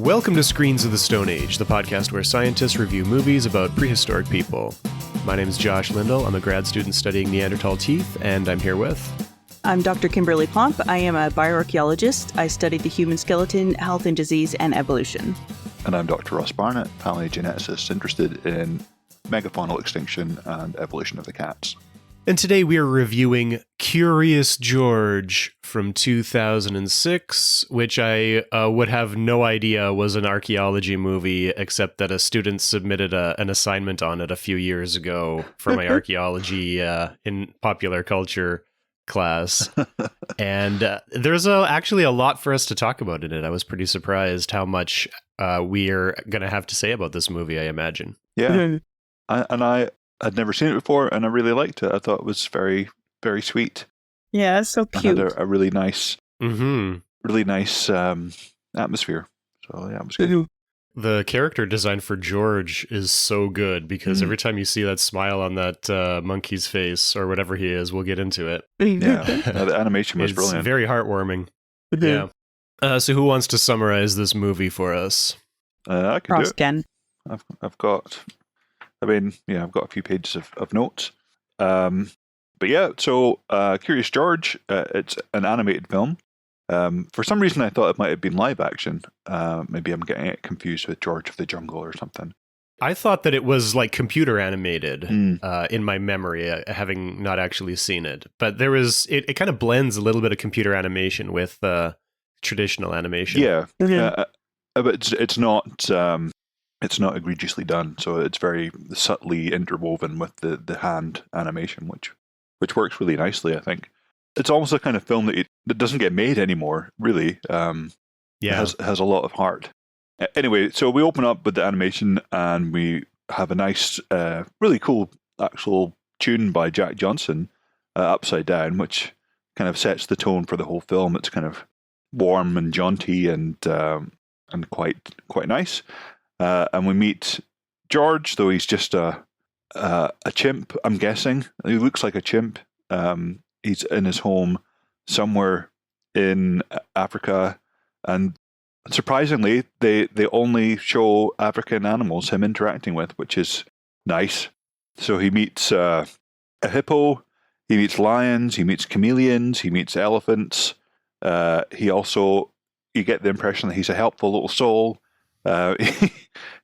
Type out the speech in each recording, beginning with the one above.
Welcome to Screens of the Stone Age, the podcast where scientists review movies about prehistoric people. My name is Josh Lindell. I'm a grad student studying Neanderthal teeth, and I'm here with... I'm Dr. Kimberly Plomp. I am a bioarchaeologist. I study the human skeleton, health and disease, and evolution. And I'm Dr. Ross Barnett, paleogeneticist interested in megafaunal extinction and evolution of the cats. And today we are reviewing Curious George from 2006, which I would have no idea was an archaeology movie, except that a student submitted an assignment on it a few years ago for my archaeology in popular culture class. And there's actually a lot for us to talk about in it. I was pretty surprised how much we are going to have to say about this movie, I imagine. Yeah. I'd never seen it before, and I really liked it. I thought it was very, very sweet. Yeah, it's so cute. It had a really nice, atmosphere. So yeah, it was good. The character design for George is so good because every time you see that smile on that monkey's face or whatever he is, we'll get into it. Yeah, the animation was brilliant. It's very heartbeartment. Yeah. So who wants to summarize this movie for us? I can do it. Ken. I've got a few pages of notes. But yeah, so Curious George, it's an animated film. For some reason, I thought it might have been live action. Maybe I'm getting it confused with George of the Jungle or something. I thought that it was like computer animated in my memory, having not actually seen it. But there was it kind of blends a little bit of computer animation with traditional animation. Yeah, but it's not egregiously done, so it's very subtly interwoven with the hand animation, which works really nicely, I think. It's almost a kind of film that doesn't get made anymore, really. It has a lot of heart. Anyway, so we open up with the animation, and we have a nice, really cool actual tune by Jack Johnson, Upside Down, which kind of sets the tone for the whole film. It's kind of warm and jaunty and quite nice. And we meet George, though he's just a chimp, I'm guessing. He looks like a chimp. He's in his home somewhere in Africa, and surprisingly, they only show African animals him interacting with, which is nice. So he meets a hippo, he meets lions, he meets chameleons, he meets elephants. You get the impression that he's a helpful little soul.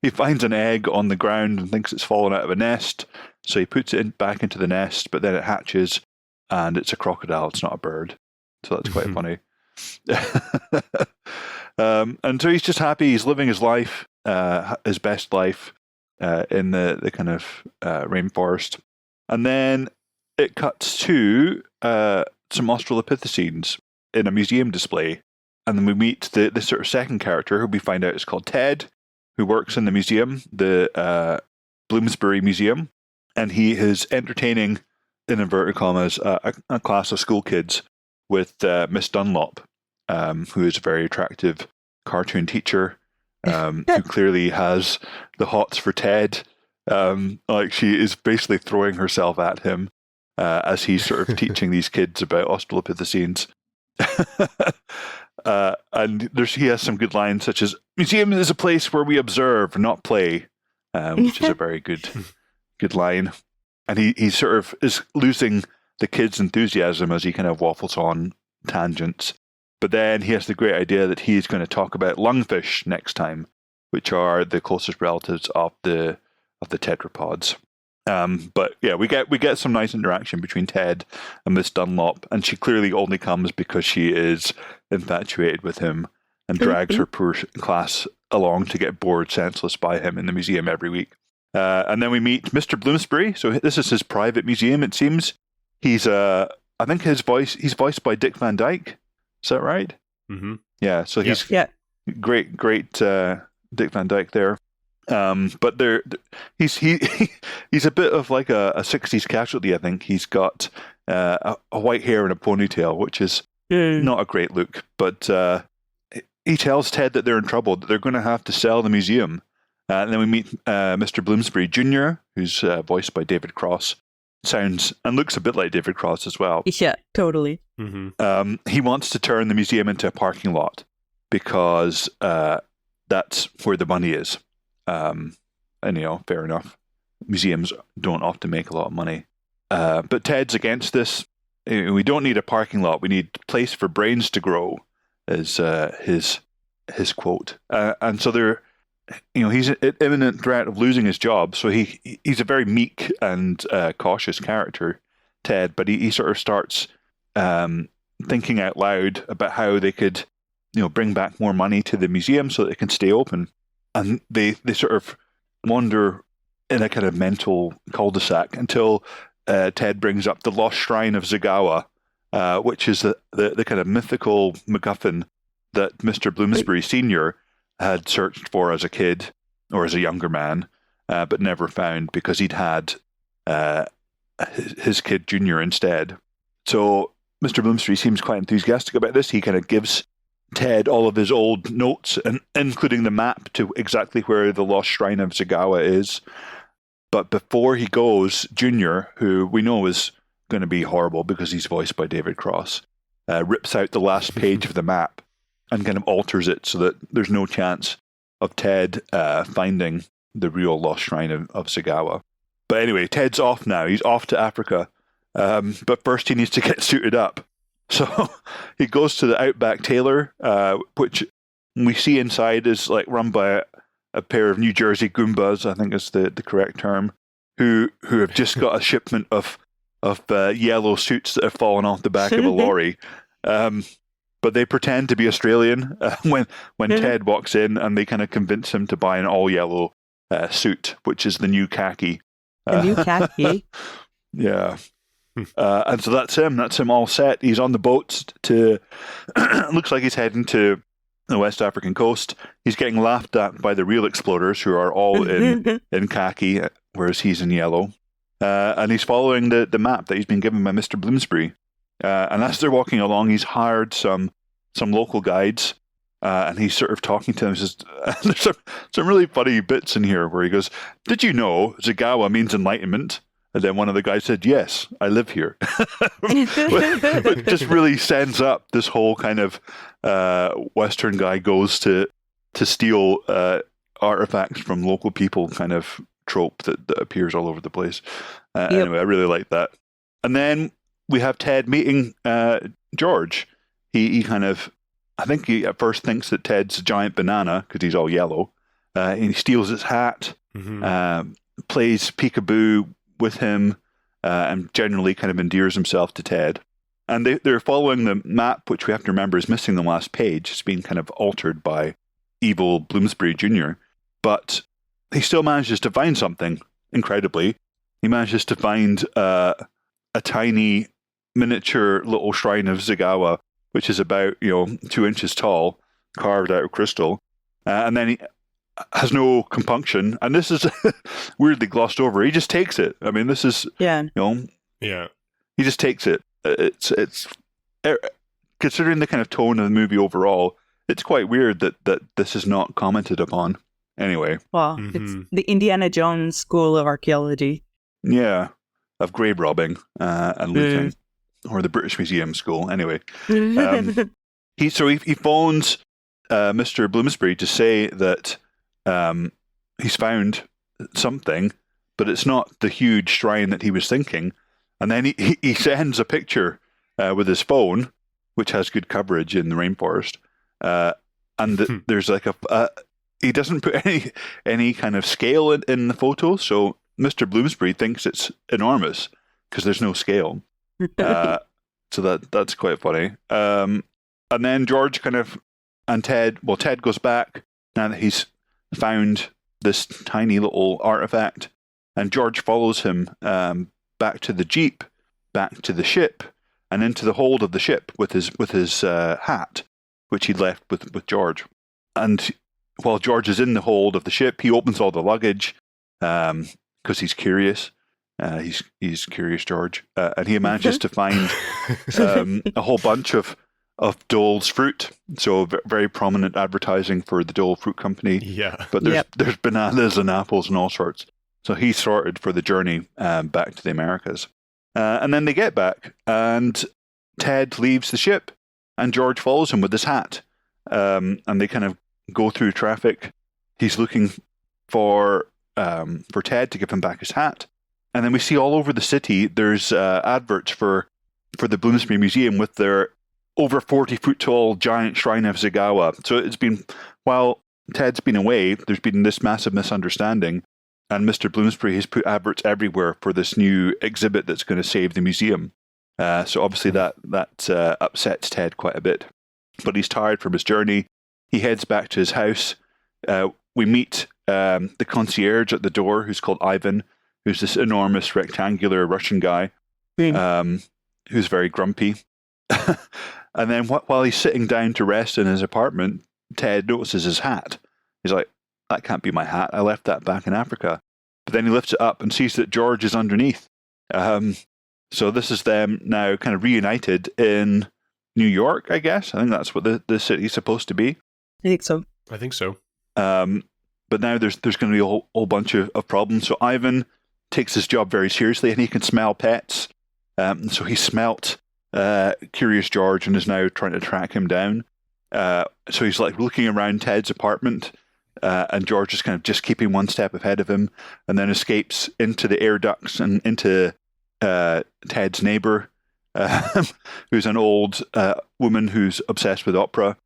He finds an egg on the ground and thinks it's fallen out of a nest, so he puts it back into the nest, but then it hatches, and it's a crocodile, it's not a bird. So that's quite funny. And so he's just happy, he's living his life, his best life, in the kind of rainforest. And then it cuts to some Australopithecines in a museum display. And then we meet the sort of second character, who we find out is called Ted, who works in the museum, the Bloomsbury Museum. And he is entertaining, in inverted commas, a class of school kids with Miss Dunlop, who is a very attractive cartoon teacher, who clearly has the hots for Ted. Like she is basically throwing herself at him as he's sort of teaching these kids about Australopithecines. And he has some good lines, such as "Museum is a place where we observe, not play," which is a very good line. And he sort of is losing the kids' enthusiasm as he kind of waffles on tangents. But then he has the great idea that he's going to talk about lungfish next time, which are the closest relatives of the tetrapods. But yeah, we get some nice interaction between Ted and Miss Dunlop, and she clearly only comes because she is infatuated with him and drags her poor class along to get bored senseless by him in the museum every week. And then we meet Mr. Bloomsbury. So this is his private museum, it seems. He's I think he's voiced by Dick Van Dyke. Is that right? Mm-hmm. Yeah. So he's great Dick Van Dyke there. But he's a bit of like a 60s casualty, I think. He's got a white hair and a ponytail, which is not a great look. But he tells Ted that they're in trouble, that they're going to have to sell the museum. And then we meet Mr. Bloomsbury Jr., who's voiced by David Cross. Sounds and looks a bit like David Cross as well. Yeah, totally. Mm-hmm. He wants to turn the museum into a parking lot because that's where the money is. And, fair enough. Museums don't often make a lot of money. But Ted's against this. We don't need a parking lot. We need a place for brains to grow, is his quote. And so he's an imminent threat of losing his job. So he's a very meek and cautious character, Ted. But he sort of starts thinking out loud about how they could, bring back more money to the museum so that it can stay open. And they sort of wander in a kind of mental cul-de-sac until Ted brings up the lost shrine of Zagawa, which is the kind of mythical MacGuffin that Mr. Bloomsbury Sr. had searched for as a kid or as a younger man, but never found because he'd had his kid Junior instead. So Mr. Bloomsbury seems quite enthusiastic about this. He kind of gives Ted all of his old notes, and including the map to exactly where the lost shrine of Zagawa is. But before he goes, Junior, who we know is going to be horrible because he's voiced by David Cross, rips out the last page of the map and kind of alters it so that there's no chance of Ted finding the real lost shrine of Zagawa. But anyway, Ted's off now. He's off to Africa. But first he needs to get suited up. So he goes to the Outback Tailor, which we see inside is like run by a pair of New Jersey Goombas, I think is the correct term, who have just got a shipment of yellow suits that have fallen off the back of a lorry. But they pretend to be Australian when Ted walks in, and they kind of convince him to buy an all-yellow suit, which is the new khaki. The new khaki? Yeah. And so that's him. That's him all set. He's on the boats to... looks like he's heading to the West African coast. He's getting laughed at by the real explorers, who are all in khaki, whereas he's in yellow. And he's following the map that he's been given by Mr. Bloomsbury. And as they're walking along, he's hired some local guides, and he's sort of talking to them. He says, there's some really funny bits in here where he goes, "Did you know Zagawa means enlightenment?" And then one of the guys said, "Yes, I live here." Which just really sends up this whole kind of Western guy goes to steal artifacts from local people kind of trope that appears all over the place. Anyway, I really like that. And then we have Ted meeting George. He kind of, I think he at first thinks that Ted's a giant banana because he's all yellow. And he steals his hat, plays peekaboo with him, and generally kind of endears himself to Ted. And they're following the map, which we have to remember is missing the last page. It's been kind of altered by evil Bloomsbury Jr. But he still manages to find something, incredibly. He manages to find a tiny miniature little shrine of Zagawa, which is about 2 inches tall, carved out of crystal. And then he has no compunction, and this is weirdly glossed over. He just takes it. I mean, this is Yeah. He just takes it. It's considering the kind of tone of the movie overall, it's quite weird that this is not commented upon. Anyway, well, it's the Indiana Jones School of Archaeology. Yeah, of grave robbing and looting, or the British Museum School. Anyway, he phones Mr. Bloomsbury to say that he's found something, but it's not the huge shrine that he was thinking. And then he sends a picture with his phone, which has good coverage in the rainforest, and there's like he doesn't put any kind of scale in the photo, so Mr. Bloomsbury thinks it's enormous because there's no scale. So that's quite funny. And then George and Ted goes back now that he's found this tiny little artifact, and George follows him back to the jeep, back to the ship, and into the hold of the ship with his hat, which he'd left with George. And while George is in the hold of the ship, he opens all the luggage because he's curious. He's curious, George, and he manages to find a whole bunch of Dole's fruit. So very prominent advertising for the Dole Fruit Company. Yeah, but there's bananas and apples and all sorts. So he's sorted for the journey back to the Americas. And then they get back, and Ted leaves the ship, and George follows him with his hat. And they kind of go through traffic. He's looking for Ted to give him back his hat. And then we see all over the city, there's adverts for the Bloomsbury Museum with their over 40-foot tall giant shrine of Zagawa. So it's been, while Ted's been away, there's been this massive misunderstanding. And Mr. Bloomsbury has put adverts everywhere for this new exhibit that's going to save the museum. So obviously that upsets Ted quite a bit. But he's tired from his journey. He heads back to his house. We meet the concierge at the door, who's called Ivan, who's this enormous rectangular Russian guy, who's very grumpy. And then while he's sitting down to rest in his apartment, Ted notices his hat. He's like, that can't be my hat. I left that back in Africa. But then he lifts it up and sees that George is underneath. So this is them now kind of reunited in New York, I guess. I think that's what the city's supposed to be. I think so. I think so. But now there's going to be a whole bunch of problems. So Ivan takes his job very seriously, and he can smell pets. So he smelt Curious George and is now trying to track him down. So he's like looking around Ted's apartment, and George is kind of just keeping one step ahead of him, and then escapes into the air ducts and into Ted's neighbor, who's an old woman who's obsessed with opera,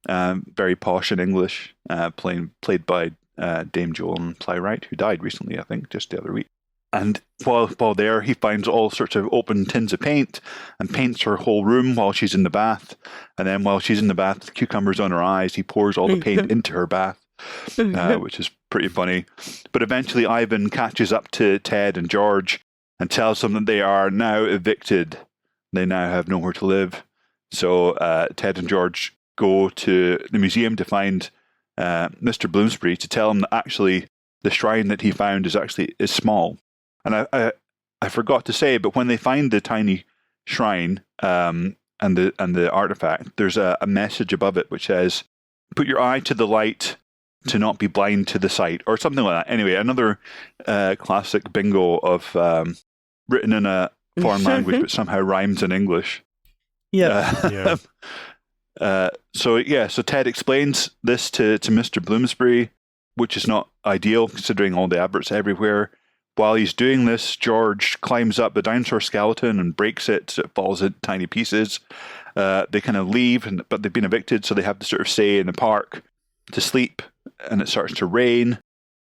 very posh in English, played by Dame Joan Plowright, who died recently, I think, just the other week. And while there, he finds all sorts of open tins of paint and paints her whole room while she's in the bath. And then while she's in the bath with cucumbers on her eyes, he pours all the paint into her bath, which is pretty funny. But eventually Ivan catches up to Ted and George and tells them that they are now evicted. They now have nowhere to live. So Ted and George go to the museum to find Mr. Bloomsbury, to tell him that actually the shrine that he found is small. And I forgot to say, but when they find the tiny shrine and the artifact, there's a message above it which says, "Put your eye to the light, to not be blind to the sight," or something like that. Anyway, another classic bingo of written in a foreign language but somehow rhymes in English. Yeah. So Ted explains this to Mr. Bloomsbury, which is not ideal considering all the adverts everywhere. While he's doing this, George climbs up the dinosaur skeleton and breaks it, so it falls into tiny pieces. They kind of leave, but they've been evicted, so they have to sort of stay in the park to sleep, and it starts to rain.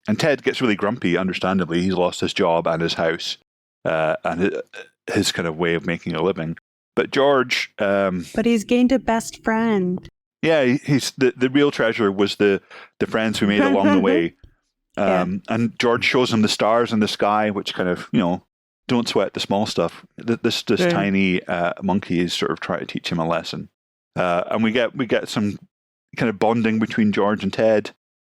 And Ted gets really grumpy, understandably. He's lost his job and his house, and his kind of way of making a living. But George... but he's gained a best friend. Yeah, he's the real treasure was the friends we made along the way. And George shows him the stars in the sky, which kind of, don't sweat the small stuff. This tiny monkey is sort of trying to teach him a lesson. And we get some kind of bonding between George and Ted.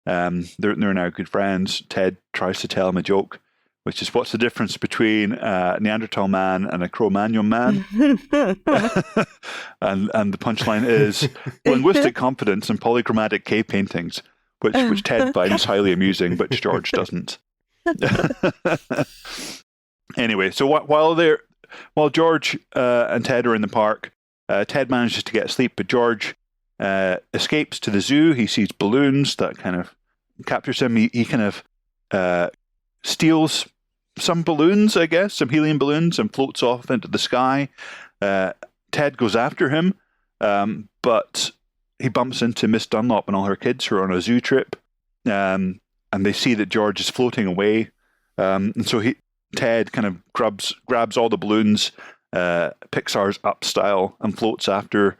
They're now good friends. Ted tries to tell him a joke, which is, what's the difference between a Neanderthal man and a Cro-Magnon man? and the punchline is linguistic confidence and polychromatic cave paintings, which Ted finds highly amusing, but George doesn't. Anyway, so while George and Ted are in the park, Ted manages to get asleep, but George escapes to the zoo. He sees balloons that kind of captures him. He kind of steals some balloons, I guess, some helium balloons, and floats off into the sky. Ted goes after him, but he bumps into Miss Dunlop and all her kids who are on a zoo trip, and they see that George is floating away. And so Ted kind of grabs all the balloons, Pixar's Up style, and floats after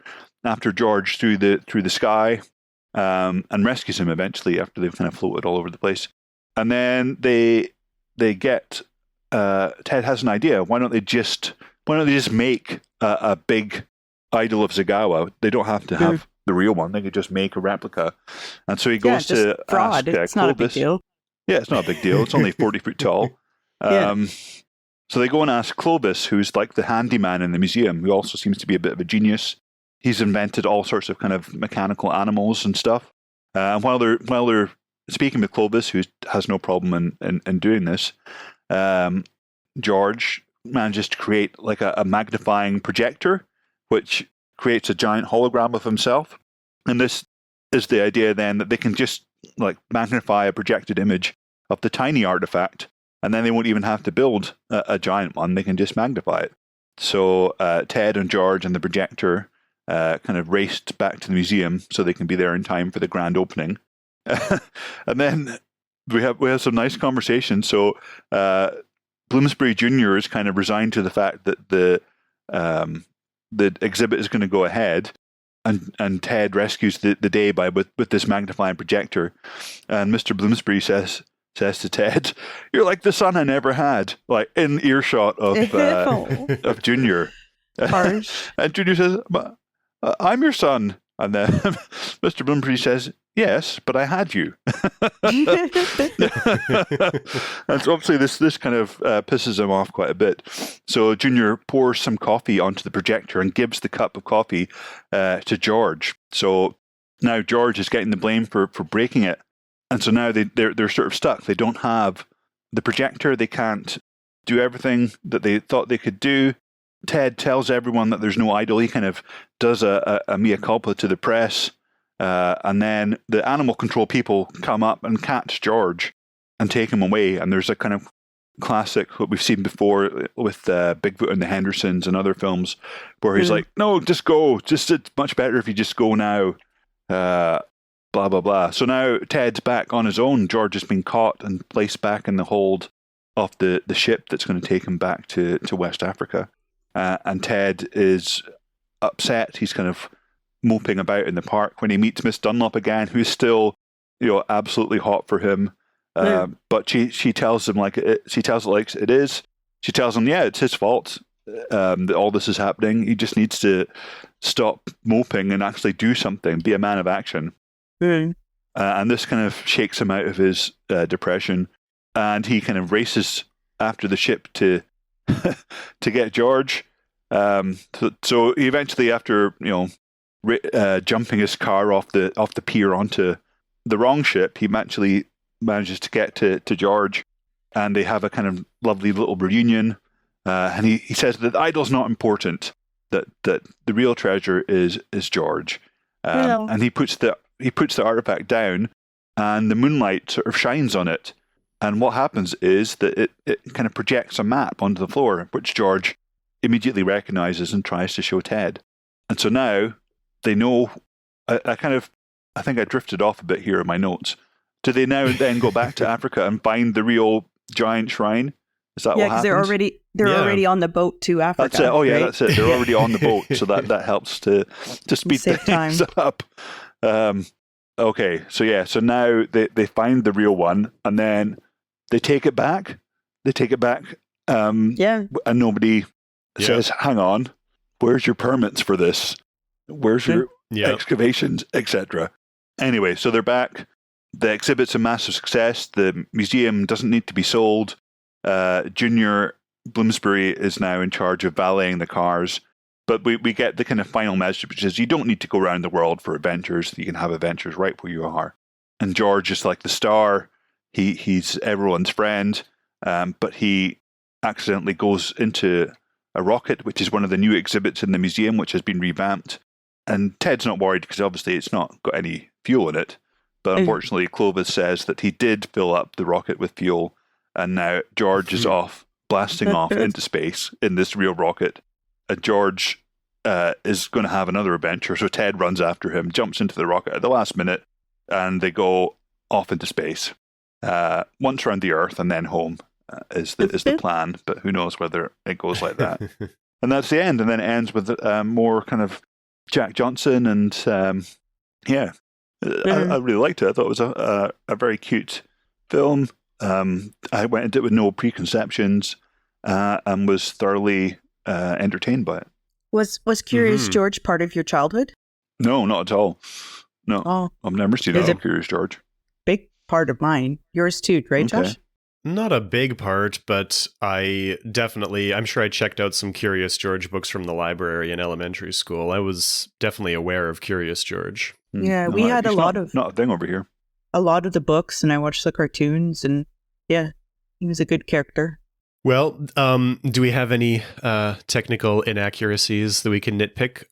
George through the sky, and rescues him eventually after they've kind of floated all over the place. And then they get Ted has an idea. Why don't they just make a big idol of Zagawa? They don't have to have the real one. They could just make a replica. And so he goes to fraud. ask it's not a big deal. Yeah, it's not a big deal. It's only 40 foot tall. So they go and ask Clovis, who's like the handyman in the museum, who also seems to be a bit of a genius. He's invented all sorts of kind of mechanical animals and stuff. And while they're speaking with Clovis, who has no problem in doing this, George manages to create like a magnifying projector, which creates a giant hologram of himself. And this is the idea then that they can just like magnify a projected image of the tiny artifact, and then they won't even have to build a giant one. They can just magnify it. So Ted and George and the projector kind of raced back to the museum so they can be there in time for the grand opening. And then we have some nice conversation. So Bloomsbury Jr. is kind of resigned to the fact that the exhibit is going to go ahead, and Ted rescues the day with this magnifying projector. And Mr. Bloomsbury says to Ted, "You're like the son I never had," like in earshot of Junior. And Junior says, "I'm your son." And then Mr. Bloomsbury says, "Yes, but I had you." And so obviously this kind of pisses him off quite a bit. So Junior pours some coffee onto the projector and gives the cup of coffee to George. So now George is getting the blame for breaking it. And so now they're sort of stuck. They don't have the projector. They can't do everything that they thought they could do. Ted tells everyone that there's no idol. He kind of does a mea culpa to the press. And then the animal control people come up and catch George and take him away. And there's a kind of classic, what we've seen before with Bigfoot and the Hendersons and other films, where he's like, "No, just go. It's much better if you just go now." Blah, blah, blah. So now Ted's back on his own. George has been caught and placed back in the hold of the ship that's going to take him back to West Africa. And Ted is upset. He's kind of moping about in the park when he meets Miss Dunlop again, who's still, absolutely hot for him. But she tells him like it is. She tells him, yeah, it's his fault that all this is happening. He just needs to stop moping and actually do something, be a man of action. And this kind of shakes him out of his depression, and he kind of races after the ship to get George. So he eventually, after jumping his car off the pier onto the wrong ship, he actually manages to get to George, and they have a kind of lovely little reunion. And he says that the idol's not important; that the real treasure is George. And he puts the artifact down, and the moonlight sort of shines on it. And what happens is that it kind of projects a map onto the floor, which George immediately recognizes and tries to show Ted. And so now they know. I think I drifted off a bit here in my notes. Do they now then go back to Africa and find the real giant shrine? Is that what happens? Yeah, because they're already on the boat to Africa. That's it. Oh yeah, right? That's it. They're already on the boat, so that helps to speed things up. Okay, so now they find the real one, and then they take it back. And nobody says, "Hang on, where's your permits for this? Where's your excavations, etc." Anyway, so they're back. The exhibit's a massive success. The museum doesn't need to be sold. Junior Bloomsbury is now in charge of valeting the cars. But we get the kind of final message, which is you don't need to go around the world for adventures. You can have adventures right where you are. And George is like the star. He's everyone's friend. But he accidentally goes into a rocket, which is one of the new exhibits in the museum, which has been revamped. And Ted's not worried because obviously it's not got any fuel in it. But unfortunately, Clovis says that he did fill up the rocket with fuel. And now George is blasting off into space in this real rocket. And George is going to have another adventure. So Ted runs after him, jumps into the rocket at the last minute, and they go off into space. Once around the Earth and then home is the plan. But who knows whether it goes like that. And that's the end. And then it ends with more kind of Jack Johnson. And I really liked it. I thought it was a very cute film. I went into it with no preconceptions and was thoroughly entertained by it. Was Curious George part of your childhood? No, not at all. No, I've never seen Curious George. Big part of mine. Yours too, right, Josh? Not a big part, but I'm sure I checked out some Curious George books from the library in elementary school. I was definitely aware of Curious George. Yeah, we had not a thing over here. A lot of the books, and I watched the cartoons, and yeah, he was a good character. Well, do we have any technical inaccuracies that we can nitpick?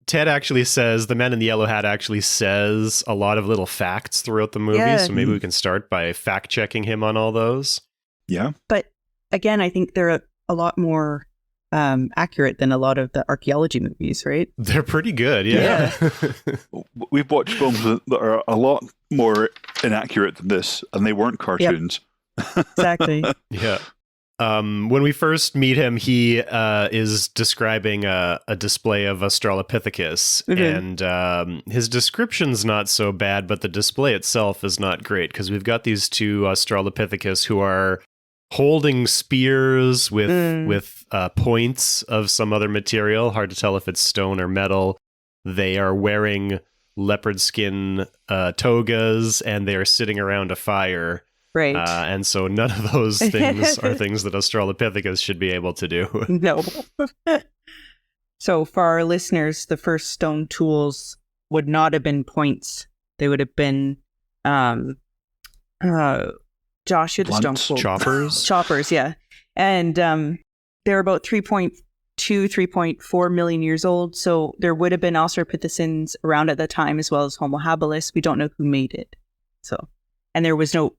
Ted actually says, the man in the yellow hat actually says a lot of little facts throughout the movie. Yeah. So maybe we can start by fact checking him on all those. Yeah. But again, I think they're a lot more accurate than a lot of the archaeology movies, right? They're pretty good. Yeah. We've watched films that are a lot more inaccurate than this, and they weren't cartoons. Exactly. Yeah. When we first meet him, he is describing a display of Australopithecus, and his description's not so bad, but the display itself is not great, because we've got these two Australopithecus who are holding spears with points of some other material. Hard to tell if it's stone or metal. They are wearing leopard skin togas, and they are sitting around a fire. Right. And so none of those things are things that Australopithecus should be able to do. No. So for our listeners, the first stone tools would not have been points. They would have been, Josh, you're the stone tool. Choppers? Choppers, yeah. And they're about 3.2, 3.4 million years old. So there would have been Australopithecines around at that time, as well as Homo habilis. We don't know who made it. So... And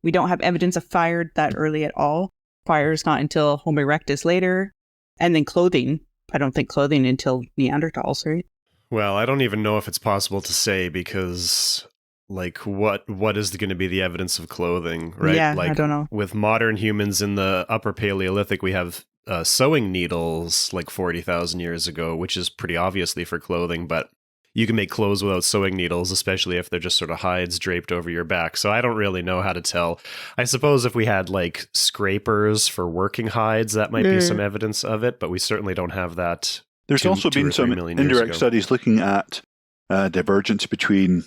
we don't have evidence of fire that early at all. Fire is not until Homo erectus later. And then clothing. I don't think clothing until Neanderthals, right? Well, I don't even know if it's possible to say, because, like, what is going to be the evidence of clothing, right? Yeah, like, I don't know. With modern humans in the Upper Paleolithic, we have sewing needles like 40,000 years ago, which is pretty obviously for clothing, but you can make clothes without sewing needles, especially if they're just sort of hides draped over your back. So I don't really know how to tell. I suppose if we had like scrapers for working hides, that might be some evidence of it, but we certainly don't have that. There's also been some indirect studies looking at divergence between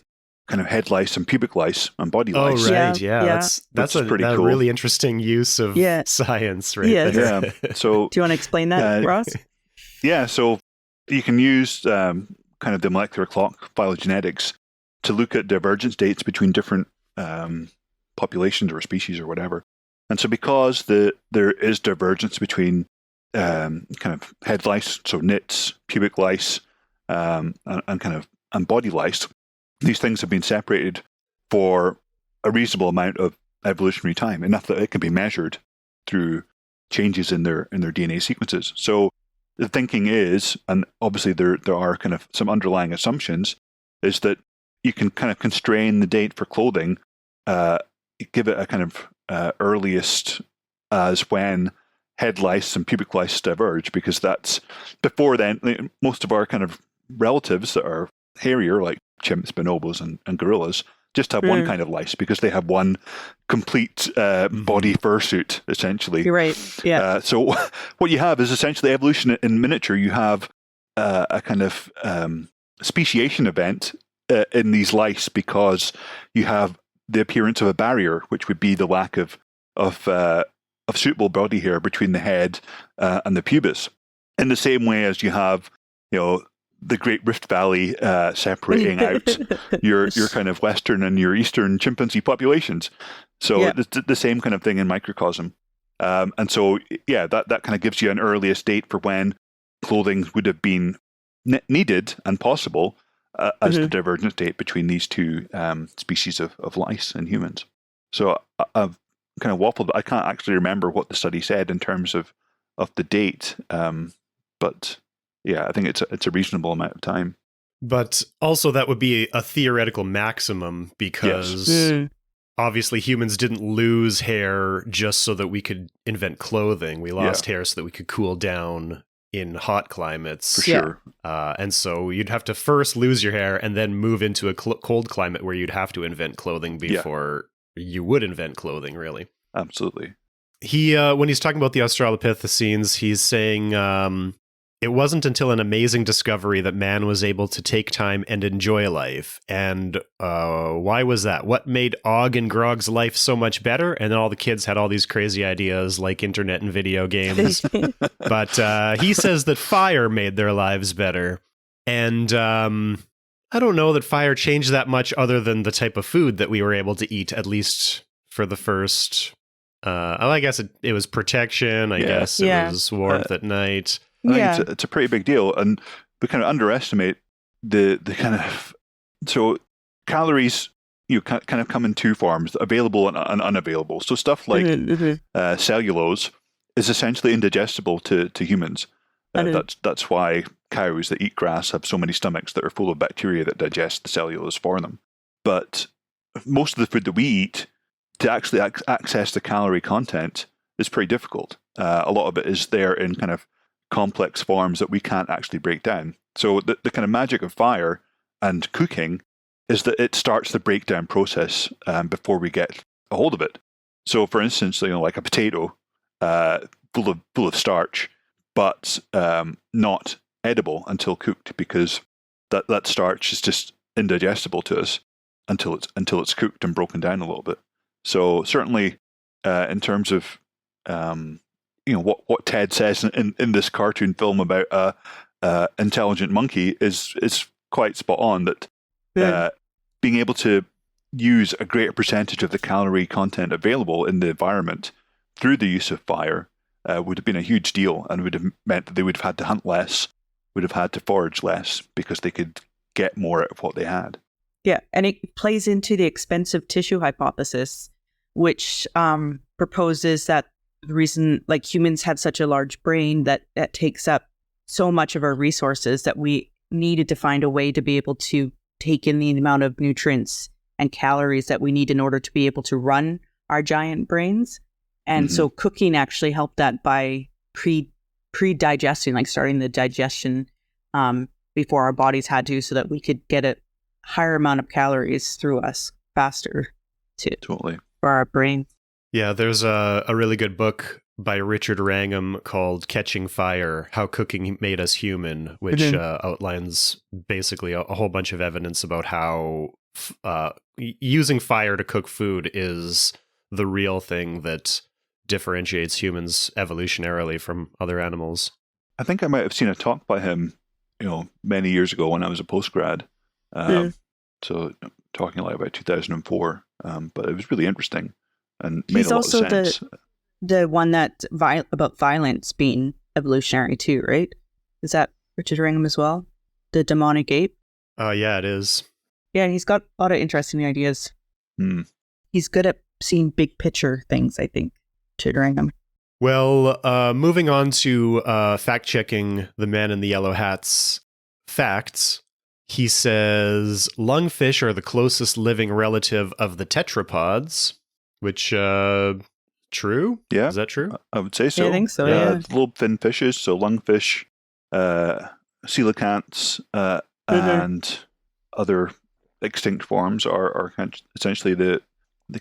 kind of head lice and pubic lice and body lice. Oh, right. Yeah. That's a pretty cool. really interesting use of science, right? Yeah. There. So, do you want to explain that, Ross? Yeah. So you can use kind of the molecular clock phylogenetics to look at divergence dates between different populations or species or whatever. And so because there is divergence between kind of head lice, so nits, pubic lice, and body lice, these things have been separated for a reasonable amount of evolutionary time, enough that it can be measured through changes in their DNA sequences. So the thinking is, and obviously there are kind of some underlying assumptions, is that you can kind of constrain the date for clothing, give it a kind of earliest as when head lice and pubic lice diverge, because that's before then. Most of our kind of relatives that are hairier, like chimps, bonobos, and gorillas, just have one kind of lice because they have one complete body fursuit, essentially. You're right. Yeah. So what you have is essentially evolution in miniature. You have a kind of speciation event in these lice because you have the appearance of a barrier, which would be the lack of suitable body hair between the head and the pubis. In the same way as you have, the Great Rift Valley separating out your kind of Western and your Eastern chimpanzee populations. So it's the same kind of thing in microcosm. And so, that kind of gives you an earliest date for when clothing would have been needed and possible as the divergence date between these two species of lice and humans. So I've kind of waffled, but I can't actually remember what the study said in terms of the date. But yeah, I think it's a reasonable amount of time. But also that would be a theoretical maximum, because obviously humans didn't lose hair just so that we could invent clothing. We lost hair so that we could cool down in hot climates. For sure. And so you'd have to first lose your hair and then move into a cold climate where you'd have to invent clothing before you would invent clothing, really. Absolutely. He when he's talking about the Australopithecines, he's saying it wasn't until an amazing discovery that man was able to take time and enjoy life. And why was that? What made Og and Grog's life so much better? And then all the kids had all these crazy ideas like internet and video games. But he says that fire made their lives better. And I don't know that fire changed that much other than the type of food that we were able to eat, at least for the first... I guess it was protection. I guess it was warmth at night. I think it's a pretty big deal, and we kind of underestimate the kind of so calories kind of come in two forms: available and unavailable. So stuff like cellulose is essentially indigestible to humans. That's why cows that eat grass have so many stomachs that are full of bacteria that digest the cellulose for them. But most of the food that we eat, to actually access the calorie content, is pretty difficult. A lot of it is there in kind of complex forms that we can't actually break down. So the kind of magic of fire and cooking is that it starts the breakdown process before we get a hold of it. So, for instance, like a potato full of starch, but not edible until cooked, because that starch is just indigestible to us until it's cooked and broken down a little bit. So certainly, in terms of what Ted says in this cartoon film about a intelligent monkey is quite spot on. That being able to use a greater percentage of the calorie content available in the environment through the use of fire would have been a huge deal, and would have meant that they would have had to hunt less, would have had to forage less, because they could get more out of what they had. Yeah, and it plays into the expensive tissue hypothesis, which proposes that the reason humans have such a large brain that takes up so much of our resources, that we needed to find a way to be able to take in the amount of nutrients and calories that we need in order to be able to run our giant brains. And so cooking actually helped that by pre-digesting, starting the digestion before our bodies had to, so that we could get a higher amount of calories through us faster Totally. For our brain. Yeah, there's a really good book by Richard Wrangham called Catching Fire, How Cooking Made Us Human, which outlines basically a whole bunch of evidence about how using fire to cook food is the real thing that differentiates humans evolutionarily from other animals. I think I might have seen a talk by him, many years ago when I was a postgrad. So talking about 2004, but it was really interesting and made a lot of sense. He's also the one that about violence being evolutionary too, right? Is that Richard Wrangham as well? The demonic ape? Yeah, it is. Yeah, he's got a lot of interesting ideas. He's good at seeing big picture things, I think, Richard Wrangham. Well, moving on to fact-checking the man in the yellow hat's facts. He says lungfish are the closest living relative of the tetrapods, which, true? Yeah. Is that true? I would say so. Yeah, I think so, yeah. Little thin fishes, so lungfish, coelacanths, and other extinct forms are essentially the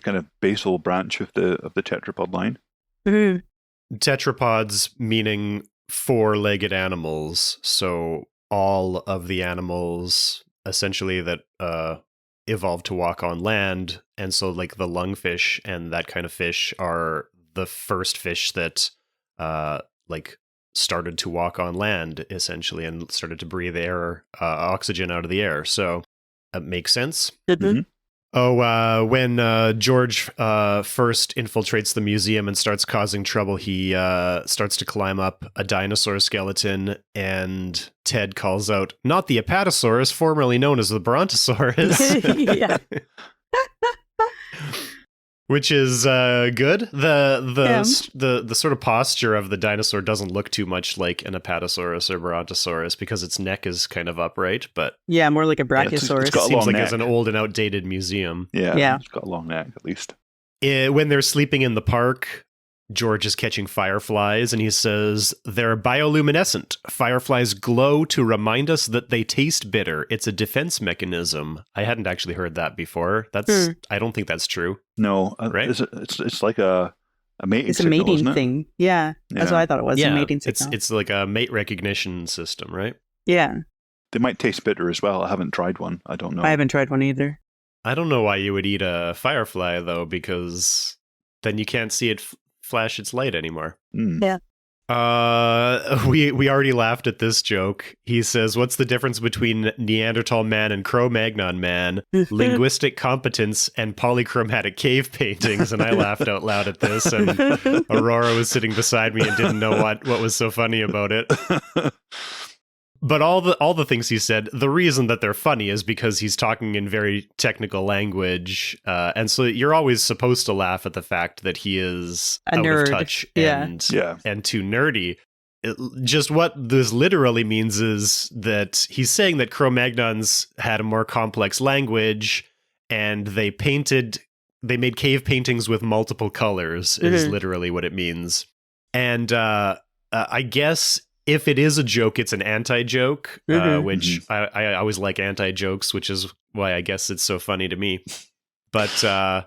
kind of basal branch of the tetrapod line. Tetrapods meaning four-legged animals, so all of the animals essentially that evolved to walk on land, and so the lungfish and that kind of fish are the first fish that started to walk on land essentially, and started to breathe air, oxygen out of the air. So it makes sense. When George first infiltrates the museum and starts causing trouble, he starts to climb up a dinosaur skeleton, and Ted calls out, "Not the Apatosaurus, formerly known as the Brontosaurus." Yeah. Which is good. The sort of posture of the dinosaur doesn't look too much like an Apatosaurus or Brontosaurus, because its neck is kind of upright, but yeah, more like a Brachiosaurus. It's got a seems long like neck. it's an old and outdated museum. Yeah. It's got a long neck at least. When they're sleeping in the park, George is catching fireflies, and he says, "They're bioluminescent. Fireflies glow to remind us that they taste bitter. It's a defense mechanism." I hadn't actually heard that before. I don't think that's true. No, right? It's like a mating It's a signal, mating isn't it? thing. Yeah, that's what I thought it was. Yeah, a mating signal. it's like a mate recognition system, right? Yeah. They might taste bitter as well. I haven't tried one. I don't know. I haven't tried one either. I don't know why you would eat a firefly, though, because then you can't see it flash its light anymore. Yeah. We already laughed at this joke. He says, "What's the difference between Neanderthal man and Cro-Magnon man? Linguistic competence and polychromatic cave paintings." And I laughed out loud at this, and Aurora was sitting beside me and didn't know what was so funny about it. But all the things he said, the reason that they're funny is because he's talking in very technical language, and so you're always supposed to laugh at the fact that he is A out nerd. of touch Yeah. and Yeah. and too nerdy. Just what this literally means is that he's saying that Cro-Magnons had a more complex language, and they made cave paintings with multiple colors. Is literally what it means. And I guess if it is a joke, it's an anti-joke, which I always like anti-jokes, which is why I guess it's so funny to me. But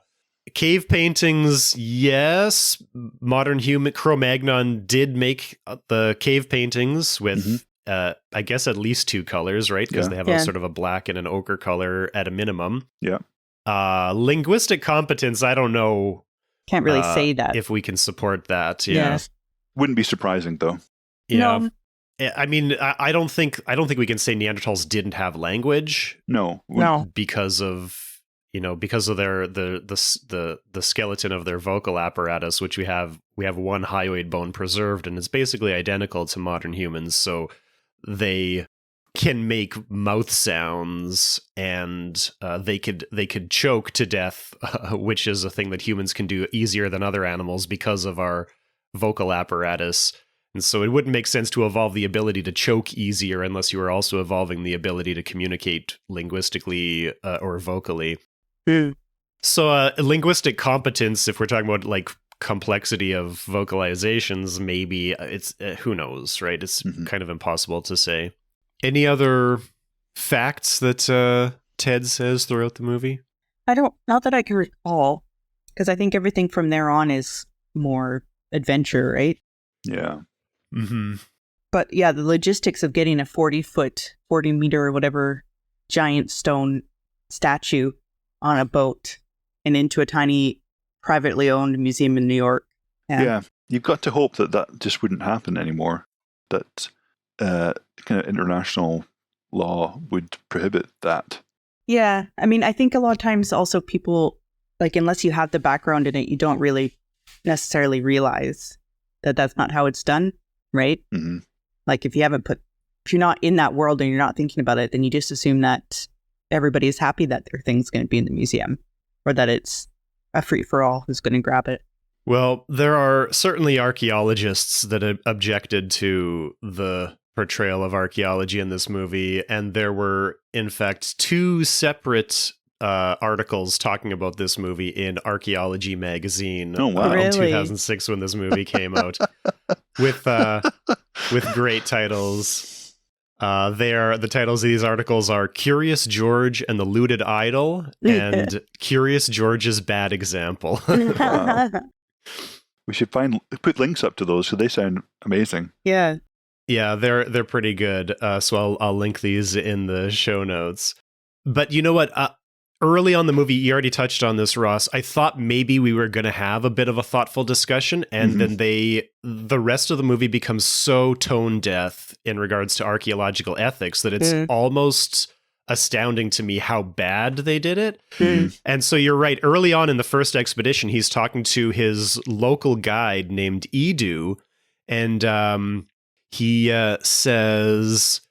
cave paintings, yes. Modern human Cro-Magnon did make the cave paintings with, I guess, at least two colors, right? Because they have a sort of a black and an ochre color at a minimum. Yeah. Linguistic competence, I don't know. Can't really say that. If we can support that. Yeah. Wouldn't be surprising, though. Yeah. No. I mean, I don't think we can say Neanderthals didn't have language. No. Because of their the skeleton of their vocal apparatus, which we have one hyoid bone preserved, and it's basically identical to modern humans. So they can make mouth sounds, and they could choke to death, which is a thing that humans can do easier than other animals because of our vocal apparatus. And so it wouldn't make sense to evolve the ability to choke easier unless you were also evolving the ability to communicate linguistically or vocally. So linguistic competence, if we're talking about like complexity of vocalizations, maybe it's who knows, right? It's kind of impossible to say. Any other facts that Ted says throughout the movie? Not that I can recall, because I think everything from there on is more adventure, right? Yeah. But yeah, the logistics of getting a 40 meter or whatever giant stone statue on a boat and into a tiny privately owned museum in New York. Yeah. You've got to hope that just wouldn't happen anymore. That kind of international law would prohibit that. Yeah. I mean, I think a lot of times also people, like, unless you have the background in it, you don't really necessarily realize that that's not how it's done, right? Like, if you're not in that world and you're not thinking about it, then you just assume that everybody's happy that their thing's going to be in the museum, or that it's a free-for-all who's going to grab it. Well, there are certainly archaeologists that objected to the portrayal of archaeology in this movie, and there were, in fact, two separate articles talking about this movie in Archaeology magazine. Oh, wow. In Really? 2006 when this movie came out, with great titles. The titles of these articles are Curious George and the Looted Idol and Curious George's Bad Example. Wow. We should put links up to those, because they sound amazing. Yeah. Yeah, they're pretty good. So I'll link these in the show notes. But you know what? Early on the movie, you already touched on this, Ross. I thought maybe we were going to have a bit of a thoughtful discussion, and then the rest of the movie becomes so tone deaf in regards to archaeological ethics that it's almost astounding to me how bad they did it. And so you're right. Early on in the first expedition, he's talking to his local guide named Edu, and he says,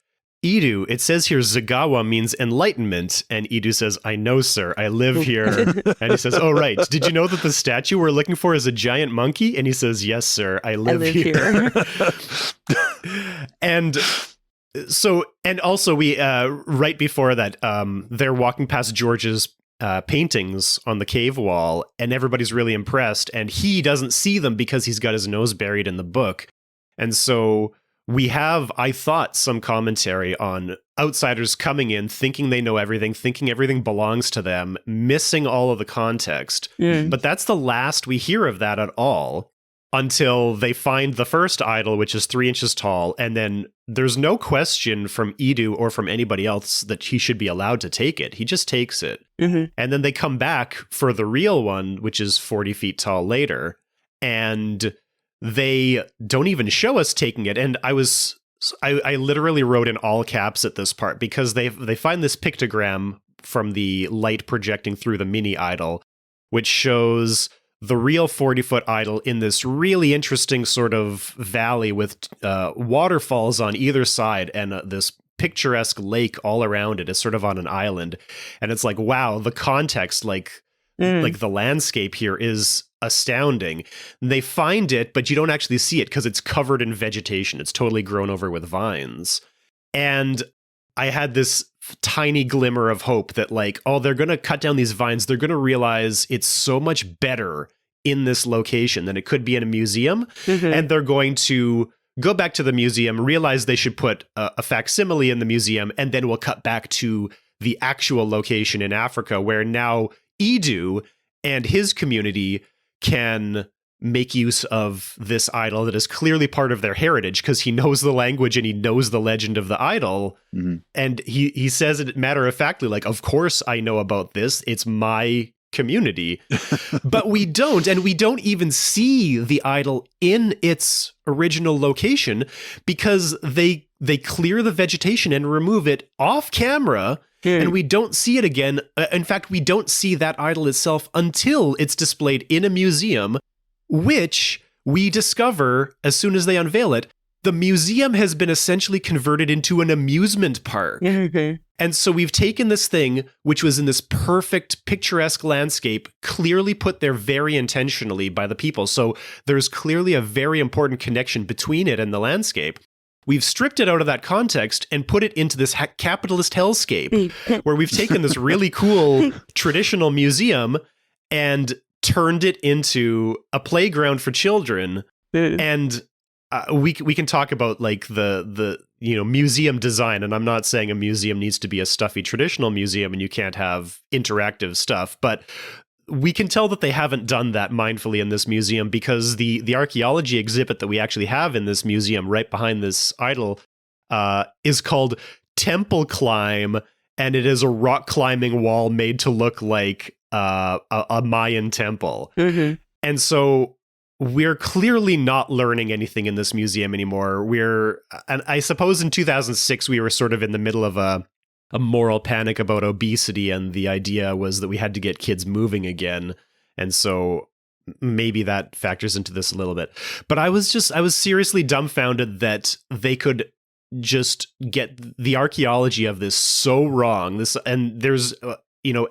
Edu, it says here Zagawa means enlightenment. And Edu says, I know, sir, I live here. And he says, oh, right. Did you know that the statue we're looking for is a giant monkey? And he says, yes, sir, I live here. And so, and also we, right before that, they're walking past George's paintings on the cave wall, and everybody's really impressed. And he doesn't see them because he's got his nose buried in the book. And so we have, I thought, some commentary on outsiders coming in, thinking they know everything, thinking everything belongs to them, missing all of the context. But that's the last we hear of that at all until they find the first idol, which is 3 inches tall. And then there's no question from Edu or from anybody else that he should be allowed to take it. He just takes it. And then they come back for the real one, which is 40 feet tall later. And they don't even show us taking it. And I literally wrote in all caps at this part, because they find this pictogram from the light projecting through the mini idol, which shows the real 40-foot idol in this really interesting sort of valley with waterfalls on either side and this picturesque lake all around it is sort of on an island. And it's like, wow, the context, like the landscape here is astounding. They find it, but you don't actually see it because it's covered in vegetation. It's totally grown over with vines. And I had this tiny glimmer of hope that like, oh, they're going to cut down these vines. They're going to realize it's so much better in this location than it could be in a museum. And they're going to go back to the museum, realize they should put a facsimile in the museum, and then we'll cut back to the actual location in Africa where now Edu and his community can make use of this idol that is clearly part of their heritage because he knows the language and he knows the legend of the idol. And he says it matter-of-factly, like, of course I know about this. It's my community. But we don't, and we don't even see the idol in its original location because they clear the vegetation and remove it off camera. And we don't see it again. In fact, we don't see that idol itself until it's displayed in a museum, which we discover as soon as they unveil it. The museum has been essentially converted into an amusement park. And so we've taken this thing, which was in this perfect picturesque landscape, clearly put there very intentionally by the people. So there's clearly a very important connection between it and the landscape. We've stripped it out of that context and put it into this capitalist hellscape where we've taken this really cool traditional museum and turned it into a playground for children. And we can talk about like the museum design, and I'm not saying a museum needs to be a stuffy traditional museum and you can't have interactive stuff, but we can tell that they haven't done that mindfully in this museum because the archaeology exhibit that we actually have in this museum right behind this idol is called Temple Climb, and it is a rock climbing wall made to look like a Mayan temple. And so we're clearly not learning anything in this museum anymore. And I suppose in 2006 we were sort of in the middle of a moral panic about obesity, and the idea was that we had to get kids moving again. And so maybe that factors into this a little bit. But I was seriously dumbfounded that they could just get the archaeology of this so wrong. And there's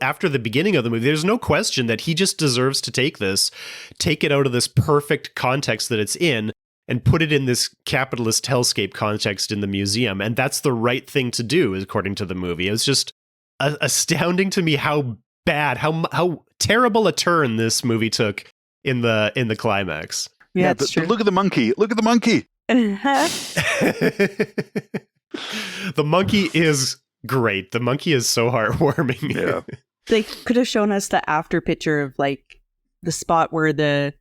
after the beginning of the movie, there's no question that he just deserves to take it out of this perfect context that it's in, and put it in this capitalist hellscape context in the museum. And that's the right thing to do, according to the movie. It was just astounding to me how bad, how terrible a turn this movie took in the climax. Yeah, that's true. Look at the monkey. Look at the monkey. The monkey is great. The monkey is so heartwarming. Yeah. They could have shown us the after picture of like the spot where the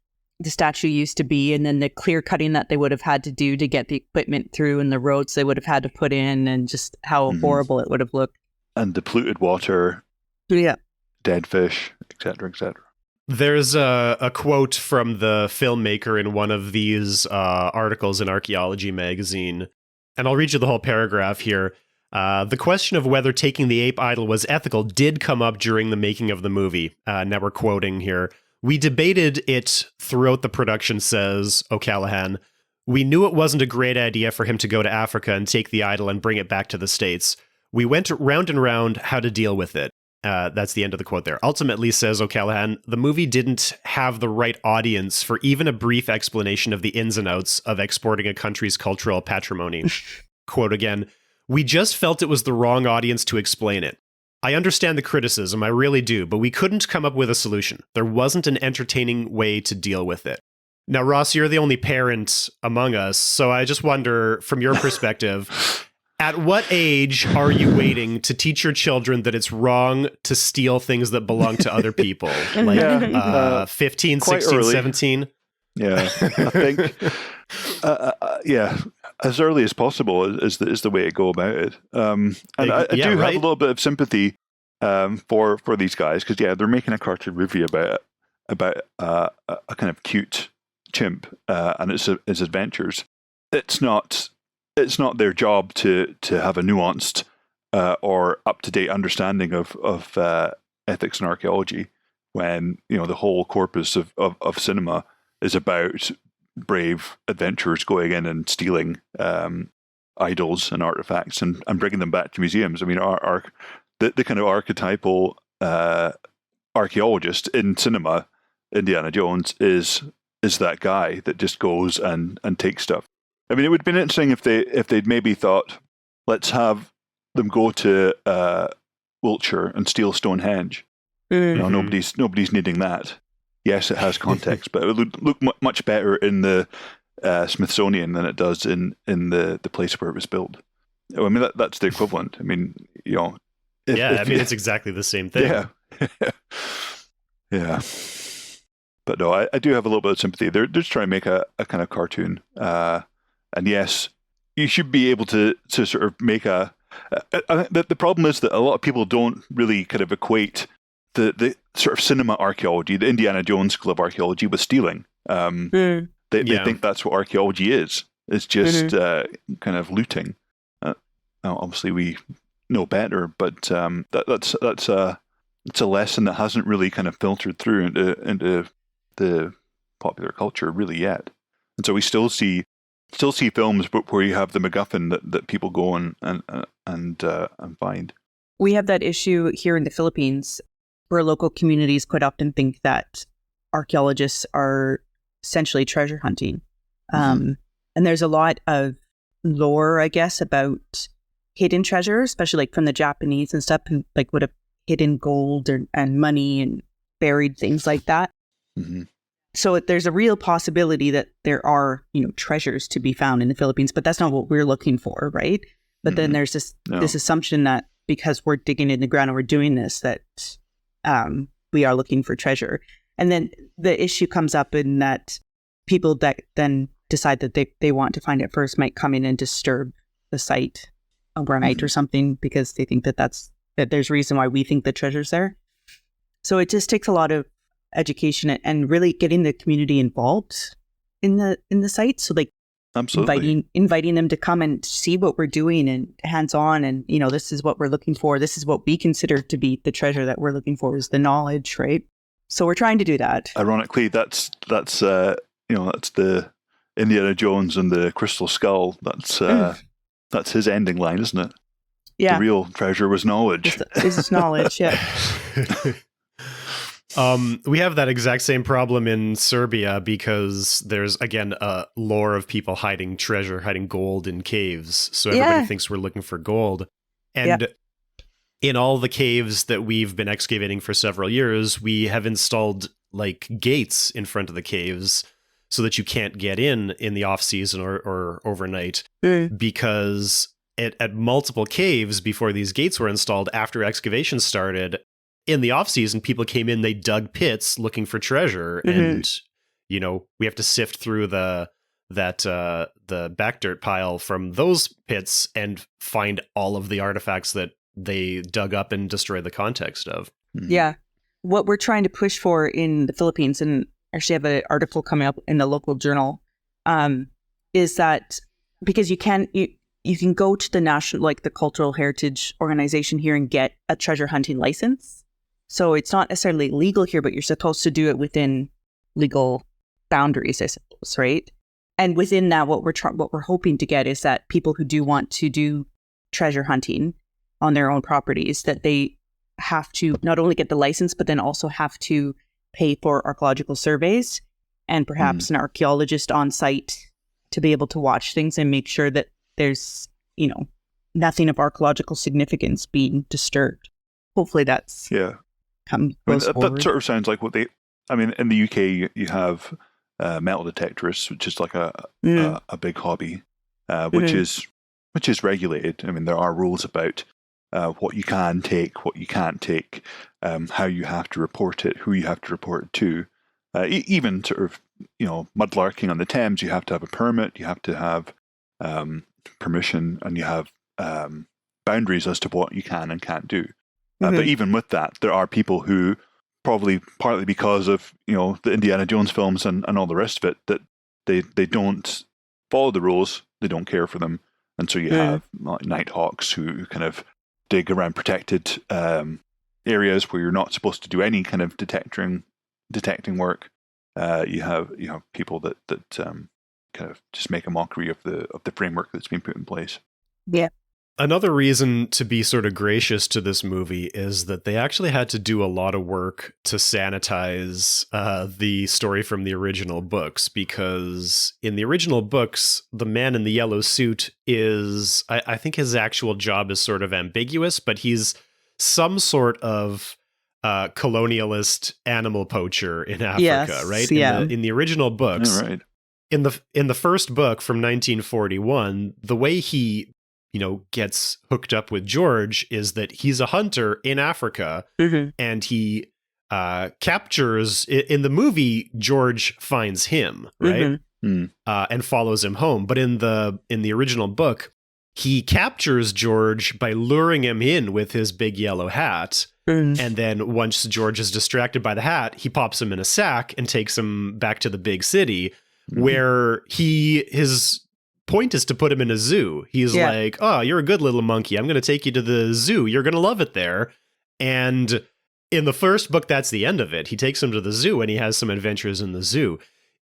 statue used to be, and then the clear cutting that they would have had to do to get the equipment through, and the roads they would have had to put in, and just how horrible it would have looked. And the polluted water. Yeah. Dead fish, etc., etc. There's a quote from the filmmaker in one of these articles in Archaeology magazine, and I'll read you the whole paragraph here. The question of whether taking the ape idol was ethical did come up during the making of the movie. Now we're quoting here. We debated it throughout the production, says O'Callaghan. We knew it wasn't a great idea for him to go to Africa and take the idol and bring it back to the States. We went round and round how to deal with it. That's the end of the quote there. Ultimately, says O'Callaghan, the movie didn't have the right audience for even a brief explanation of the ins and outs of exporting a country's cultural patrimony. Quote again, we just felt it was the wrong audience to explain it. I understand the criticism, I really do, but we couldn't come up with a solution. There wasn't an entertaining way to deal with it. Now, Ross, you're the only parent among us, so I just wonder, from your perspective, at what age are you waiting to teach your children that it's wrong to steal things that belong to other people? Like 15, 16, early. 17? Yeah, I think, as early as possible is the way to go about it. And I do have a little bit of sympathy for these guys, because they're making a cartoon movie about a kind of cute chimp and its adventures. It's not their job to have a nuanced or up to date understanding of ethics and archaeology. when the whole corpus of cinema is about brave adventurers going in and stealing idols and artifacts and bringing them back to museums. I mean, the kind of archetypal archaeologist in cinema, Indiana Jones, is that guy that just goes and takes stuff. I mean, it would have been interesting if they'd maybe thought, let's have them go to Wiltshire and steal Stonehenge. Nobody's needing that. Yes, it has context, but it would look much better in the Smithsonian than it does in the place where it was built. I mean, that's the equivalent. I mean, it's exactly the same thing. Yeah, yeah. But no, I do have a little bit of sympathy. They're just trying to make a kind of cartoon, and yes, you should be able to sort of make a. The problem is that a lot of people don't really kind of equate the sort of cinema archaeology, the Indiana Jones Club archaeology, with stealing. They think that's what archaeology is. It's just kind of looting. Now, obviously, we know better, but that's a lesson that hasn't really kind of filtered through into the popular culture really yet. And so we still see films where you have the MacGuffin that people go and find. We have that issue here in the Philippines, where local communities quite often think that archaeologists are essentially treasure hunting. And there's a lot of lore, I guess, about hidden treasure, especially like from the Japanese and stuff, and like would have hidden gold and money and buried things like that. Mm-hmm. So there's a real possibility that there are, treasures to be found in the Philippines, but that's not what we're looking for, right? But then there's this assumption that because we're digging in the ground and we're doing this, that we are looking for treasure. And then the issue comes up in that people that then decide that they want to find it first might come in and disturb the site overnight or something, because they think that there's reason why we think the treasure's there. So it just takes a lot of education and really getting the community involved in the site. So like absolutely inviting them to come and see what we're doing and hands-on, and this is what we're looking for. This is what we consider to be the treasure that we're looking for, is the knowledge, right? So we're trying to do that. Ironically, that's the Indiana Jones and the Crystal Skull. That's his ending line, isn't it? Yeah. The real treasure was knowledge. It's knowledge, yeah. We have that exact same problem in Serbia, because there's, again, a lore of people hiding treasure, hiding gold in caves. So everybody thinks we're looking for gold. And in all the caves that we've been excavating for several years, we have installed like gates in front of the caves so that you can't get in the off season or overnight, because at multiple caves before these gates were installed, after excavation started, in the off season, people came in, they dug pits looking for treasure, and we have to sift through the back dirt pile from those pits and find all of the artifacts that they dug up and destroyed the context of. Yeah. What we're trying to push for in the Philippines, and actually have an article coming up in the local journal, is that because you can go to the national, like the Cultural Heritage Organization here, and get a treasure hunting license. So it's not necessarily legal here, but you're supposed to do it within legal boundaries, I suppose, right? And within that, what we're hoping to get is that people who do want to do treasure hunting on their own properties, that they have to not only get the license, but then also have to pay for archaeological surveys and perhaps an archaeologist on site to be able to watch things and make sure that there's, nothing of archaeological significance being disturbed. Hopefully that's that sort of sounds like what in the UK you have metal detectorists, which is like a big hobby, which is regulated. I mean, there are rules about what you can take, what you can't take, how you have to report it, who you have to report it to. Even sort of, mudlarking on the Thames, you have to have a permit, you have to have permission, and you have boundaries as to what you can and can't do. But even with that, there are people who, probably partly because of the Indiana Jones films and all the rest of it, that they don't follow the rules, they don't care for them, and so you have like Nighthawks who kind of dig around protected areas where you're not supposed to do any kind of detecting work. You have people that kind of just make a mockery of the framework that's been put in place. Yeah. Another reason to be sort of gracious to this movie is that they actually had to do a lot of work to sanitize the story from the original books, because in the original books, the man in the yellow suit is, I think his actual job is sort of ambiguous, but he's some sort of colonialist animal poacher in Africa, Yes, right? yeah. In the original books, Right. in the first book from 1941, the way he gets hooked up with George is that he's a hunter in Africa, and he captures, in the movie, George finds him, right? And follows him home. But in the original book, he captures George by luring him in with his big yellow hat. And then once George is distracted by the hat, he pops him in a sack and takes him back to the big city, where his point is to put him in a zoo. He's like, oh, you're a good little monkey. I'm going to take you to the zoo. You're going to love it there. And in the first book, that's the end of it. He takes him to the zoo and he has some adventures in the zoo.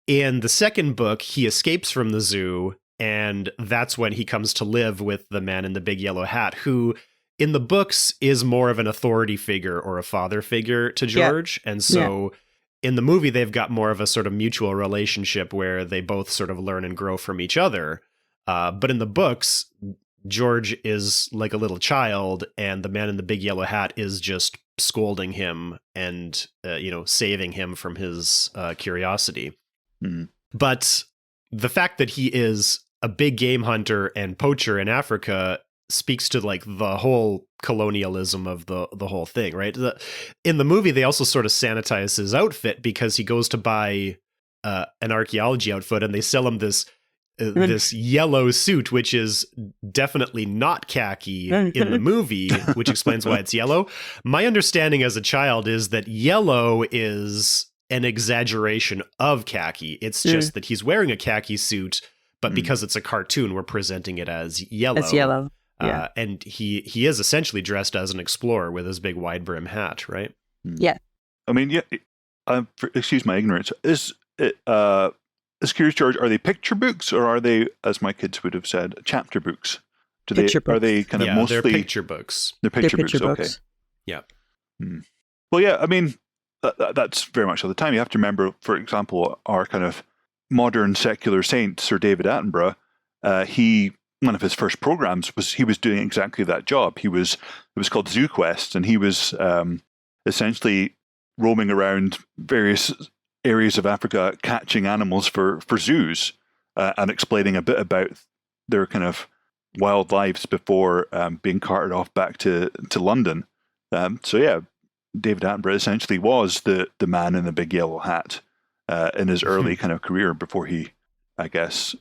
In the second book, he escapes from the zoo, and that's when he comes to live with the man in the big yellow hat, who in the books is more of an authority figure or a father figure to George. And so in the movie, they've got more of a sort of mutual relationship where they both sort of learn and grow from each other. But in the books, George is like a little child, and the man in the big yellow hat is just scolding him and, saving him from his curiosity. But the fact that he is a big game hunter and poacher in Africa speaks to like the whole colonialism of the whole thing, right? In the movie, they also sort of sanitize his outfit because he goes to buy an archaeology outfit, and they sell him this yellow suit, which is definitely not khaki in the movie, which explains why it's yellow. My understanding as a child is that yellow is an exaggeration of khaki. It's just that he's wearing a khaki suit, but because it's a cartoon, we're presenting it as yellow. It's yellow. Yeah. And he is essentially dressed as an explorer with his big wide brim hat, right? Yeah. I mean, excuse my ignorance. Is Curious George, are they picture books, or are they, as my kids would have said, chapter books? Are they kind of mostly... they're picture books. They're picture books, okay. Yeah. Well, yeah, I mean, that's very much all the time. You have to remember, for example, our kind of modern secular saint, Sir David Attenborough, one of his first programs he was doing exactly that job. It was called Zoo Quest, and he was essentially roaming around various areas of Africa catching animals for zoos and explaining a bit about their kind of wild lives before being carted off back to London. So yeah, David Attenborough essentially was the man in the big yellow hat in his early kind of career before he, I guess,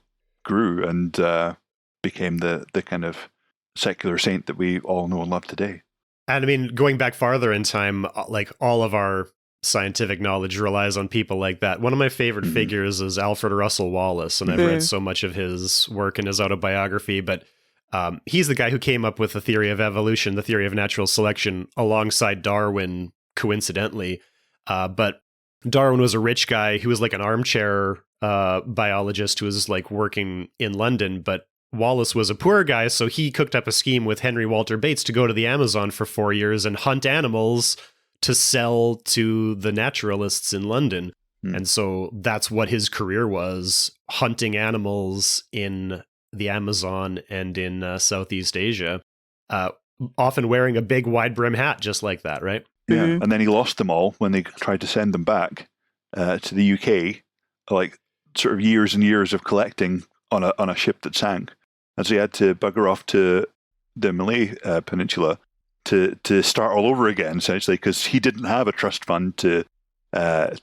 grew and became the kind of secular saint that we all know and love today. And I mean, going back farther in time, like all of our scientific knowledge relies on people like that. One of my favorite figures is Alfred Russel Wallace, and I've read so much of his work in his autobiography, but he's the guy who came up with the theory of evolution, the theory of natural selection, alongside Darwin, coincidentally. But Darwin was a rich guy who was like an armchair biologist who was like working in London, but Wallace was a poor guy, so he cooked up a scheme with Henry Walter Bates to go to the Amazon for 4 years and hunt animals to sell to the naturalists in London. And so that's what his career was, hunting animals in the Amazon and in Southeast Asia, often wearing a big wide brim hat just like that, right? Yeah, and then he lost them all when they tried to send them back to the UK, like sort of years and years of collecting on a ship that sank. And so he had to bugger off to the Malay Peninsula to start all over again, essentially, because he didn't have a trust fund to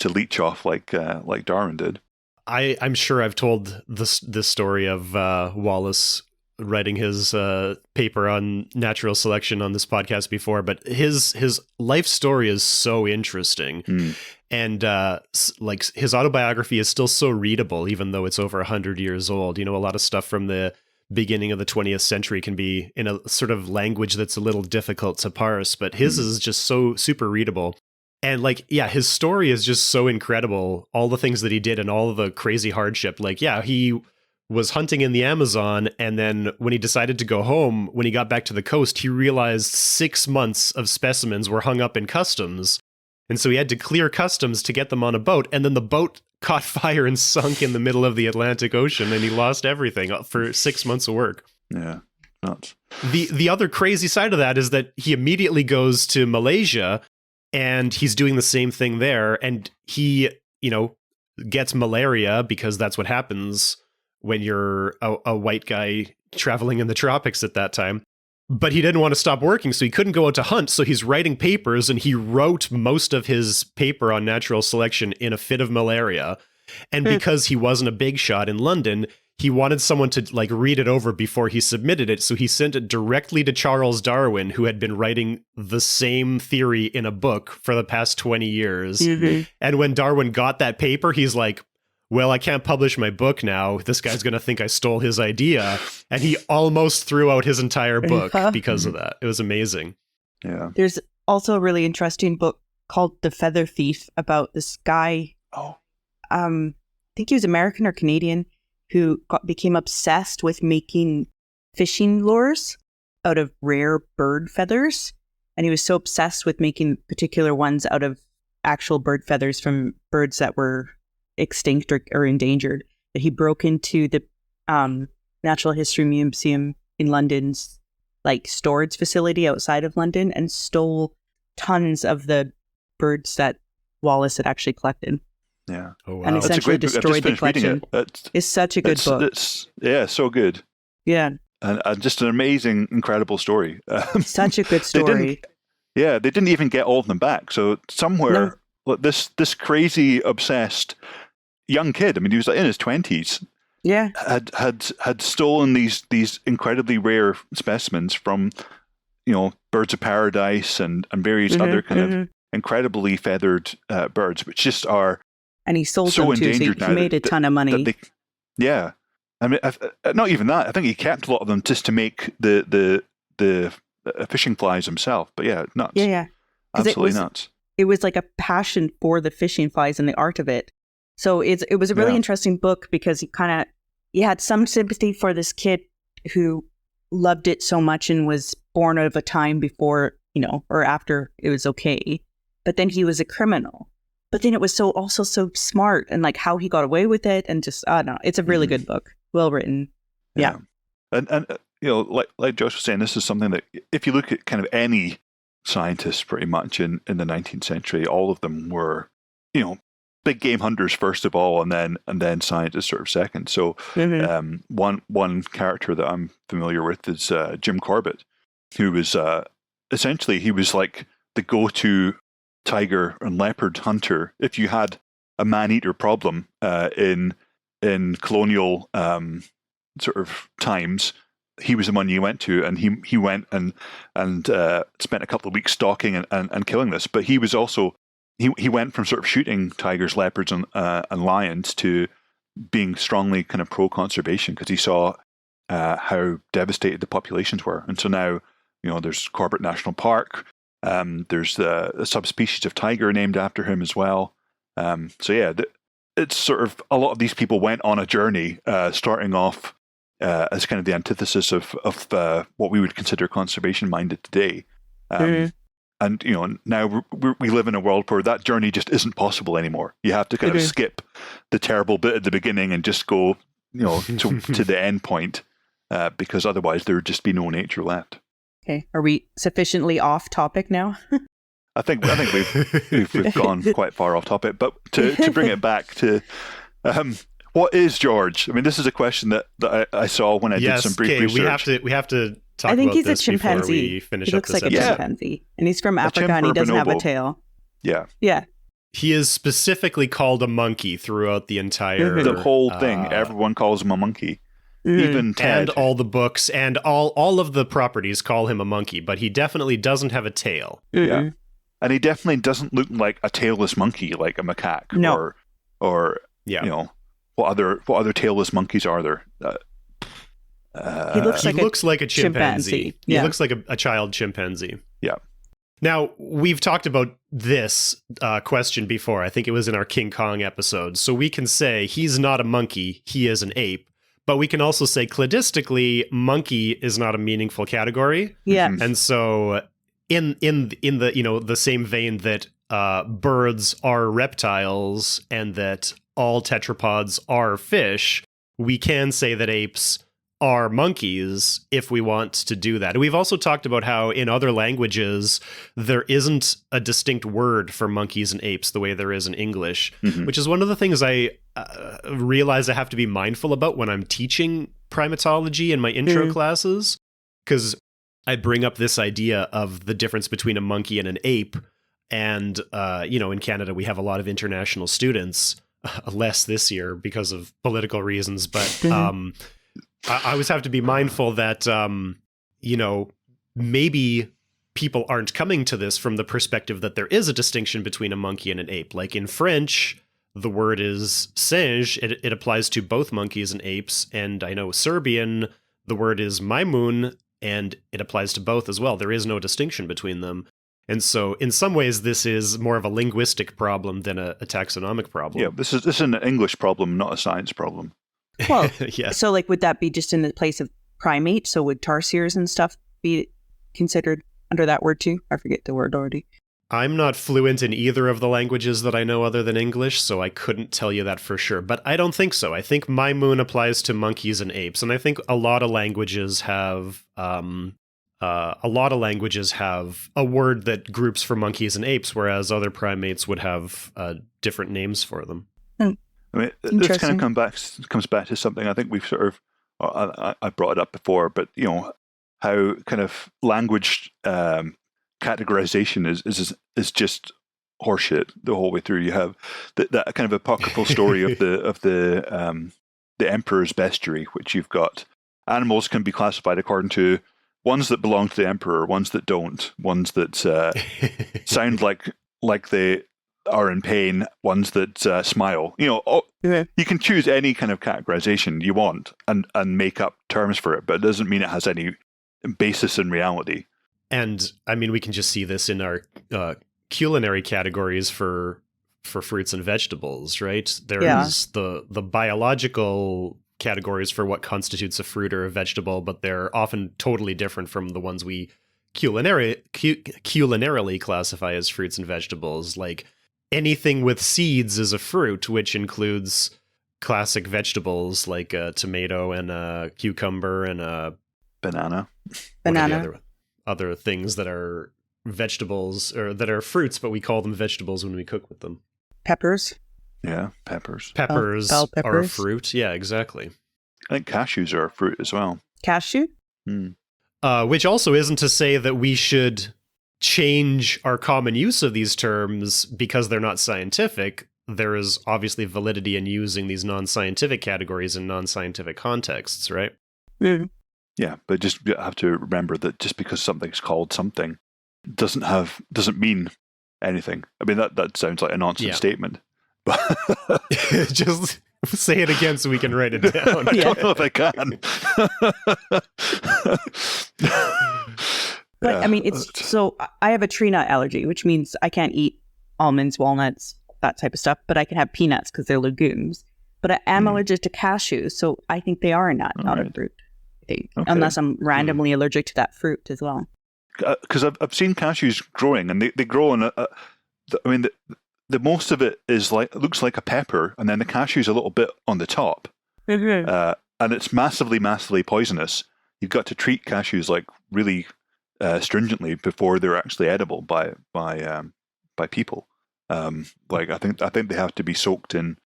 leech off like Darwin did. I'm sure I've told this story of Wallace writing his paper on natural selection on this podcast before, but his life story is so interesting. And like his autobiography is still so readable, even though it's over 100 years old. You know, a lot of stuff from the beginning of the 20th century can be in a sort of language that's a little difficult to parse, but his is just so super readable. And like, yeah, his story is just so incredible. All the things that he did and all of the crazy hardship. Like, yeah, he was hunting in the Amazon. And then when he decided to go home, when he got back to the coast, he realized 6 months of specimens were hung up in customs. And so he had to clear customs to get them on a boat. And then the boat caught fire and sunk in the middle of the Atlantic Ocean. And he lost everything for 6 months of work. Yeah, nuts. The other crazy side of that is that he immediately goes to Malaysia and he's doing the same thing there. And he, gets malaria because that's what happens when you're a white guy traveling in the tropics at that time. But he didn't want to stop working, so he couldn't go out to hunt. So he's writing papers, and he wrote most of his paper on natural selection in a fit of malaria. And because he wasn't a big shot in London, he wanted someone to read it over before he submitted it. So he sent it directly to Charles Darwin, who had been writing the same theory in a book for the past 20 years. Mm-hmm. And when Darwin got that paper, he's like, well, I can't publish my book now. This guy's going to think I stole his idea. And he almost threw out his entire book because of that. It was amazing. Yeah. There's also a really interesting book called The Feather Thief about this guy. Oh. I think he was American or Canadian who became obsessed with making fishing lures out of rare bird feathers. And he was so obsessed with making particular ones out of actual bird feathers from birds that were extinct or endangered, that he broke into the Natural History Museum in London's storage facility outside of London and stole tons of the birds that Wallace had actually collected. Yeah. Oh, wow. And essentially destroyed the collection. It's such a good book. It's so good. Yeah. And just an amazing, incredible story. Such a good story. They didn't even get all of them back. So somewhere, this crazy, obsessed young kid, I mean, he was in his 20s, had stolen these incredibly rare specimens from, birds of paradise and various other kind of incredibly feathered birds, which just are and he sold so them too, endangered so he made a ton of money. I mean, not even that. I think he kept a lot of them just to make the fishing flies himself. But yeah, nuts. Yeah. Absolutely nuts. It was like a passion for the fishing flies and the art of it. So it was a really interesting book because he had some sympathy for this kid who loved it so much and was born out of a time before, or after it was okay. But then he was a criminal. But then it was also so smart and how he got away with it and just, I don't know. It's a really good book. Well written. Yeah. And like Josh was saying, this is something that if you look at kind of any scientist pretty much in the 19th century, all of them were, big game hunters first of all, and then scientists sort of second. So one character that I'm familiar with is Jim Corbett, who was essentially he was like the go-to tiger and leopard hunter if you had a man-eater problem in colonial sort of times. He was the one you went to, and he went and spent a couple of weeks stalking and killing this. But he was also he went from sort of shooting tigers, leopards, and lions to being strongly kind of pro-conservation because he saw how devastated the populations were. And so now, there's Corbett National Park. There's a subspecies of tiger named after him as well. It's sort of a lot of these people went on a journey, starting off as kind of the antithesis of what we would consider conservation-minded today. And, now we live in a world where that journey just isn't possible anymore. You have to kind of skip the terrible bit at the beginning and just go, to the end point, because otherwise there would just be no nature left. Okay. Are we sufficiently off topic now? I think we've gone quite far off topic, but to bring it back to what is George? I mean, this is a question that I saw when I did some brief research. We have to talk I think about he's this a chimpanzee. He looks like a chimpanzee, and he's from Africa, and he doesn't have a tail. Yeah. He is specifically called a monkey throughout the entire the whole thing. Everyone calls him a monkey. Even Ted. And all the books and all of the properties call him a monkey, but he definitely doesn't have a tail. Yeah. And he definitely doesn't look like a tailless monkey, like a macaque. No. Or what other tailless monkeys are there? He looks He like looks like a chimpanzee. chimpanzee. Yeah. He looks like a child chimpanzee. Yeah. Now, we've talked about this question before. I think it was in our King Kong episode. So we can say he's not a monkey, he is an ape. But we can also say cladistically, monkey is not a meaningful category. Yeah. Mhm. And so in the the same vein that birds are reptiles and that all tetrapods are fish, we can say that apes are monkeys if we want to do that. And we've also talked about how in other languages there isn't a distinct word for monkeys and apes the way there is in English, Mhm. which is one of the things I realize I have to be mindful about when I'm teaching primatology in my intro classes, because I bring up this idea of the difference between a monkey and an ape. And, in Canada, we have a lot of international students, less this year because of political reasons. But I always have to be mindful that, maybe people aren't coming to this from the perspective that there is a distinction between a monkey and an ape. Like in French, the word is singe. It applies to both monkeys and apes. And I know Serbian, the word is maimoun, and it applies to both as well. There is no distinction between them. And so in some ways, this is more of a linguistic problem than a taxonomic problem. Yeah, this is an English problem, not a science problem. Well, Yeah. so like, would that be just in the place of primate? So would tarsiers and stuff be considered under that word too? I forget the word already. I'm not fluent in either of the languages that I know other than English, so I couldn't tell you that for sure. But I don't think so. I think maimoun applies to monkeys and apes, and I think a lot of languages have a word that groups for monkeys and apes, whereas other primates would have different names for them. I mean, this kind Interesting. of comes back to something I think we've sort of, I brought it up before, but how kind of language categorization is just horseshit the whole way through. You have that kind of apocryphal story of the emperor's bestiary, which you've got animals can be classified according to ones that belong to the emperor, ones that don't, ones that sound like they are in pain, ones that smile. Okay. You can choose any kind of categorization you want and make up terms for it, but it doesn't mean it has any basis in reality. And I mean, we can just see this in our culinary categories for fruits and vegetables, right? There is the biological categories for what constitutes a fruit or a vegetable, but they're often totally different from the ones we culinarily classify as fruits and vegetables. Like anything with seeds is a fruit, which includes classic vegetables like a tomato and a cucumber and a Banana. Other things that are vegetables or that are fruits, but we call them vegetables when we cook with them. Peppers. Yeah, peppers. Peppers bell are a peppers. fruit. Yeah, exactly. I think cashews are a fruit as well. Cashew. Which also isn't to say that we should change our common use of these terms because they're not scientific. There is obviously validity in using these non-scientific categories in non-scientific contexts, right? Mm. Yeah, but just you have to remember that just because something's called something doesn't mean anything. I mean that sounds like a nonsense statement. But just say it again so we can write it down. I don't know if I can. But I mean, so I have a tree nut allergy, which means I can't eat almonds, walnuts, that type of stuff, but I can have peanuts because they're legumes. But I am allergic to cashews, so I think they are a nut, not a fruit. I think. Okay. Unless I'm randomly allergic to that fruit as well. Because I've seen cashews growing, and they grow in the most of it looks like a pepper, and then the cashew's a little bit on the top, and it's massively massively poisonous. You've got to treat cashews like really stringently before they're actually edible by people. Like I think they have to be soaked in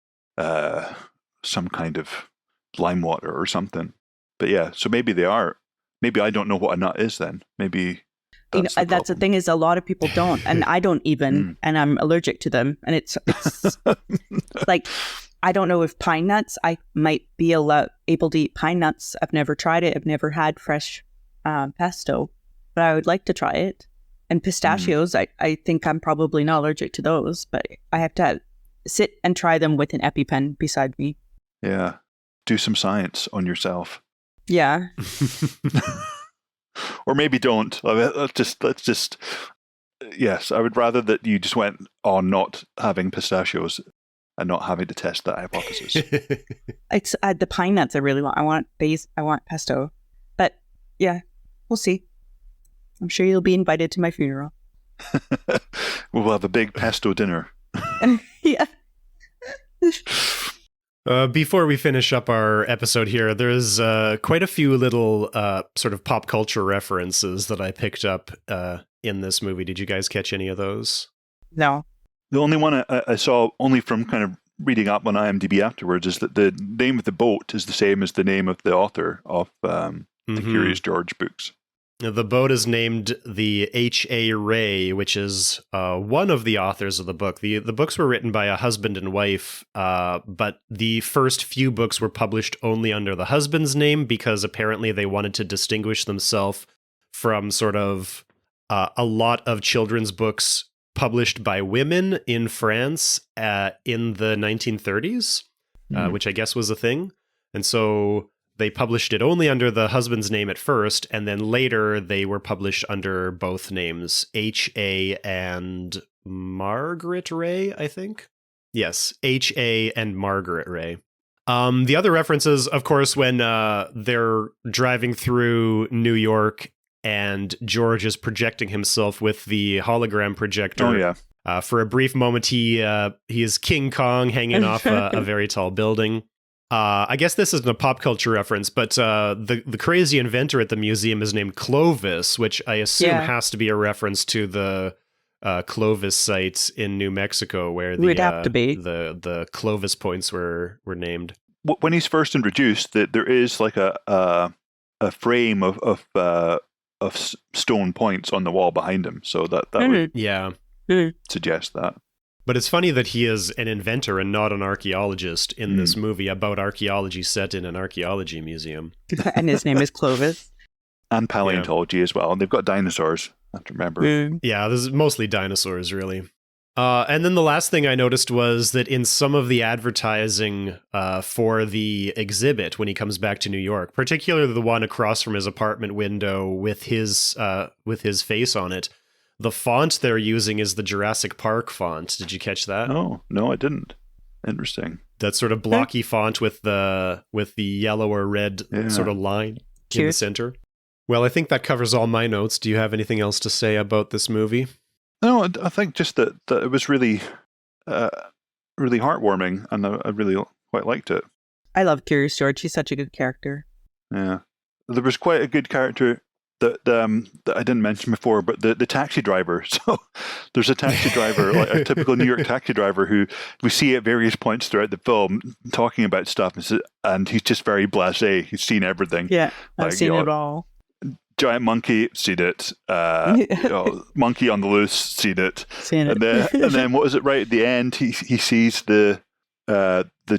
some kind of lime water or something. But yeah, so maybe they are. Maybe I don't know what a nut is then. Maybe that's the thing is a lot of people don't, and I don't even, and I'm allergic to them. And it's like, I don't know if pine nuts, I might be able to eat pine nuts. I've never tried it. I've never had fresh pesto, but I would like to try it. And pistachios, I think I'm probably not allergic to those, but I have to sit and try them with an EpiPen beside me. Yeah. Do some science on yourself. Yeah. Or maybe don't. I mean, let's just. Yes, I would rather that you just went on not having pistachios and not having to test that hypothesis. It's the pine nuts I really want. I want pesto. But yeah, we'll see. I'm sure you'll be invited to my funeral. We'll have a big pesto dinner. Yeah. Before we finish up our episode here, there's quite a few little sort of pop culture references that I picked up in this movie. Did you guys catch any of those? No. The only one I saw, only from kind of reading up on IMDb afterwards, is that the name of the boat is the same as the name of the author of the Curious George books. The boat is named the H.A. Ray, which is one of the authors of the book. The books were written by a husband and wife, but the first few books were published only under the husband's name because apparently they wanted to distinguish themselves from sort of a lot of children's books published by women in France in the 1930s, which I guess was a thing. And so they published it only under the husband's name at first, and then later they were published under both names, H.A. and Margaret Ray, I think. Yes, H.A. and Margaret Ray. The other references, of course, when they're driving through New York and George is projecting himself with the hologram projector. Oh, yeah. For a brief moment, he is King Kong hanging off a very tall building. I guess this isn't a pop culture reference, but the crazy inventor at the museum is named Clovis, which I assume has to be a reference to the Clovis site in New Mexico, where the Clovis points were named. When he's first introduced, there is like a frame of stone points on the wall behind him, so that would suggest that. But it's funny that he is an inventor and not an archaeologist in this movie about archaeology set in an archaeology museum. And his name is Clovis. And paleontology as well. And they've got dinosaurs, I have to remember. Yeah, this is mostly dinosaurs, really. And then the last thing I noticed was that in some of the advertising for the exhibit when he comes back to New York, particularly the one across from his apartment window with his face on it, the font they're using is the Jurassic Park font. Did you catch that? Oh, no, I didn't. Interesting. That sort of blocky font with the yellow or red sort of line in the center. Well, I think that covers all my notes. Do you have anything else to say about this movie? No, I think just that it was really, really heartwarming, and I really quite liked it. I love Curious George. He's such a good character. Yeah. There was quite a good character that I didn't mention before, but the taxi driver. So there's a taxi driver, like a typical New York taxi driver, who we see at various points throughout the film talking about stuff, and he's just very blasé. He's seen everything. Yeah, I've seen it all. Giant monkey, seen it. Monkey on the loose, seen it. Seen it. And then what was it? Right at the end, he sees the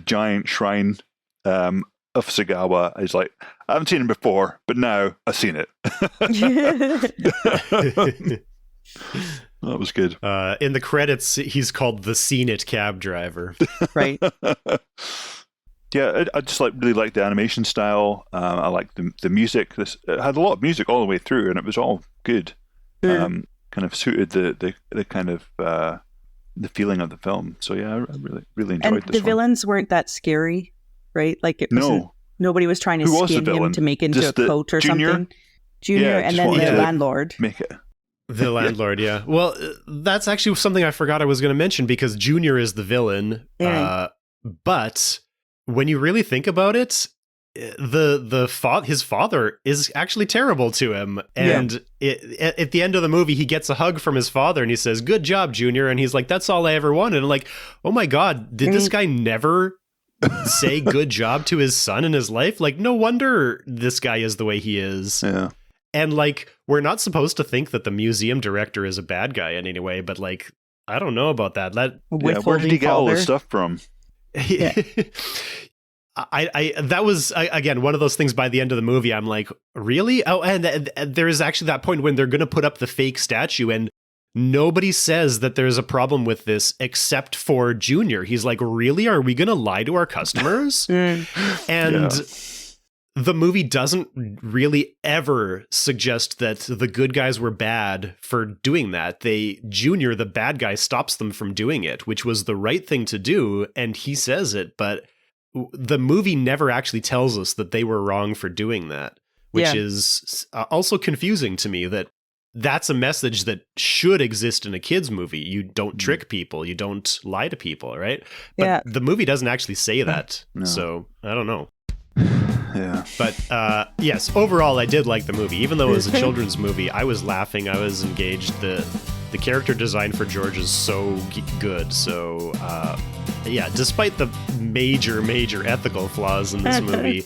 giant shrine of Sagawa. He's like, I haven't seen him before, but now I've seen it. That was good. In the credits, he's called the Seen It cab driver. Right. Yeah, I just really liked the animation style. I liked the music. It had a lot of music all the way through, and it was all good. Kind of suited the kind of the feeling of the film. So yeah, I really enjoyed this. And the villains weren't that scary, right? Like it wasn't. No. Nobody was trying to skin him to make into a coat or something. Junior, and then the landlord. Make it. The landlord, yeah. Well, that's actually something I forgot I was going to mention, because Junior is the villain. But when you really think about it, his father is actually terrible to him. And at the end of the movie, he gets a hug from his father and he says, "Good job, Junior." And he's like, "That's all I ever wanted." And I'm like, oh my God, did this guy never say good job to his son in his life? Like, no wonder this guy is the way he is. Yeah. And like, we're not supposed to think that the museum director is a bad guy in any way, but like, I don't know about that. Where did he get all this stuff from? Yeah. That was again one of those things. By the end of the movie, I'm like, really? Oh, and there is actually that point when they're going to put up the fake statue, and nobody says that there's a problem with this except for Junior. He's like, really? Are we going to lie to our customers? And the movie doesn't really ever suggest that the good guys were bad for doing that. Junior, the bad guy, stops them from doing it, which was the right thing to do, and he says it, but the movie never actually tells us that they were wrong for doing that, which is also confusing to me, that's a message that should exist in a kid's movie. You don't trick people, you don't lie to people, right? But the movie doesn't actually say that, so I don't know. Yeah. But yes, overall, I did like the movie. Even though it was a children's movie, I was laughing, I was engaged. The character design for George is so good. So yeah, despite the major ethical flaws in this movie,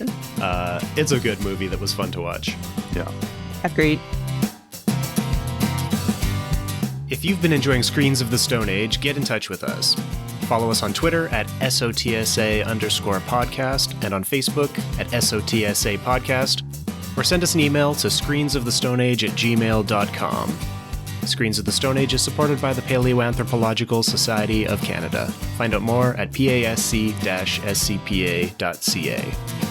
it's a good movie that was fun to watch. Yeah. Agreed. If you've been enjoying Screens of the Stone Age, get in touch with us. Follow us on Twitter at SOTSA_podcast and on Facebook at SOTSA podcast, or send us an email to screensofthestonage@gmail.com. Screens of the Stone Age is supported by the Paleoanthropological Society of Canada. Find out more at pasc-scpa.ca.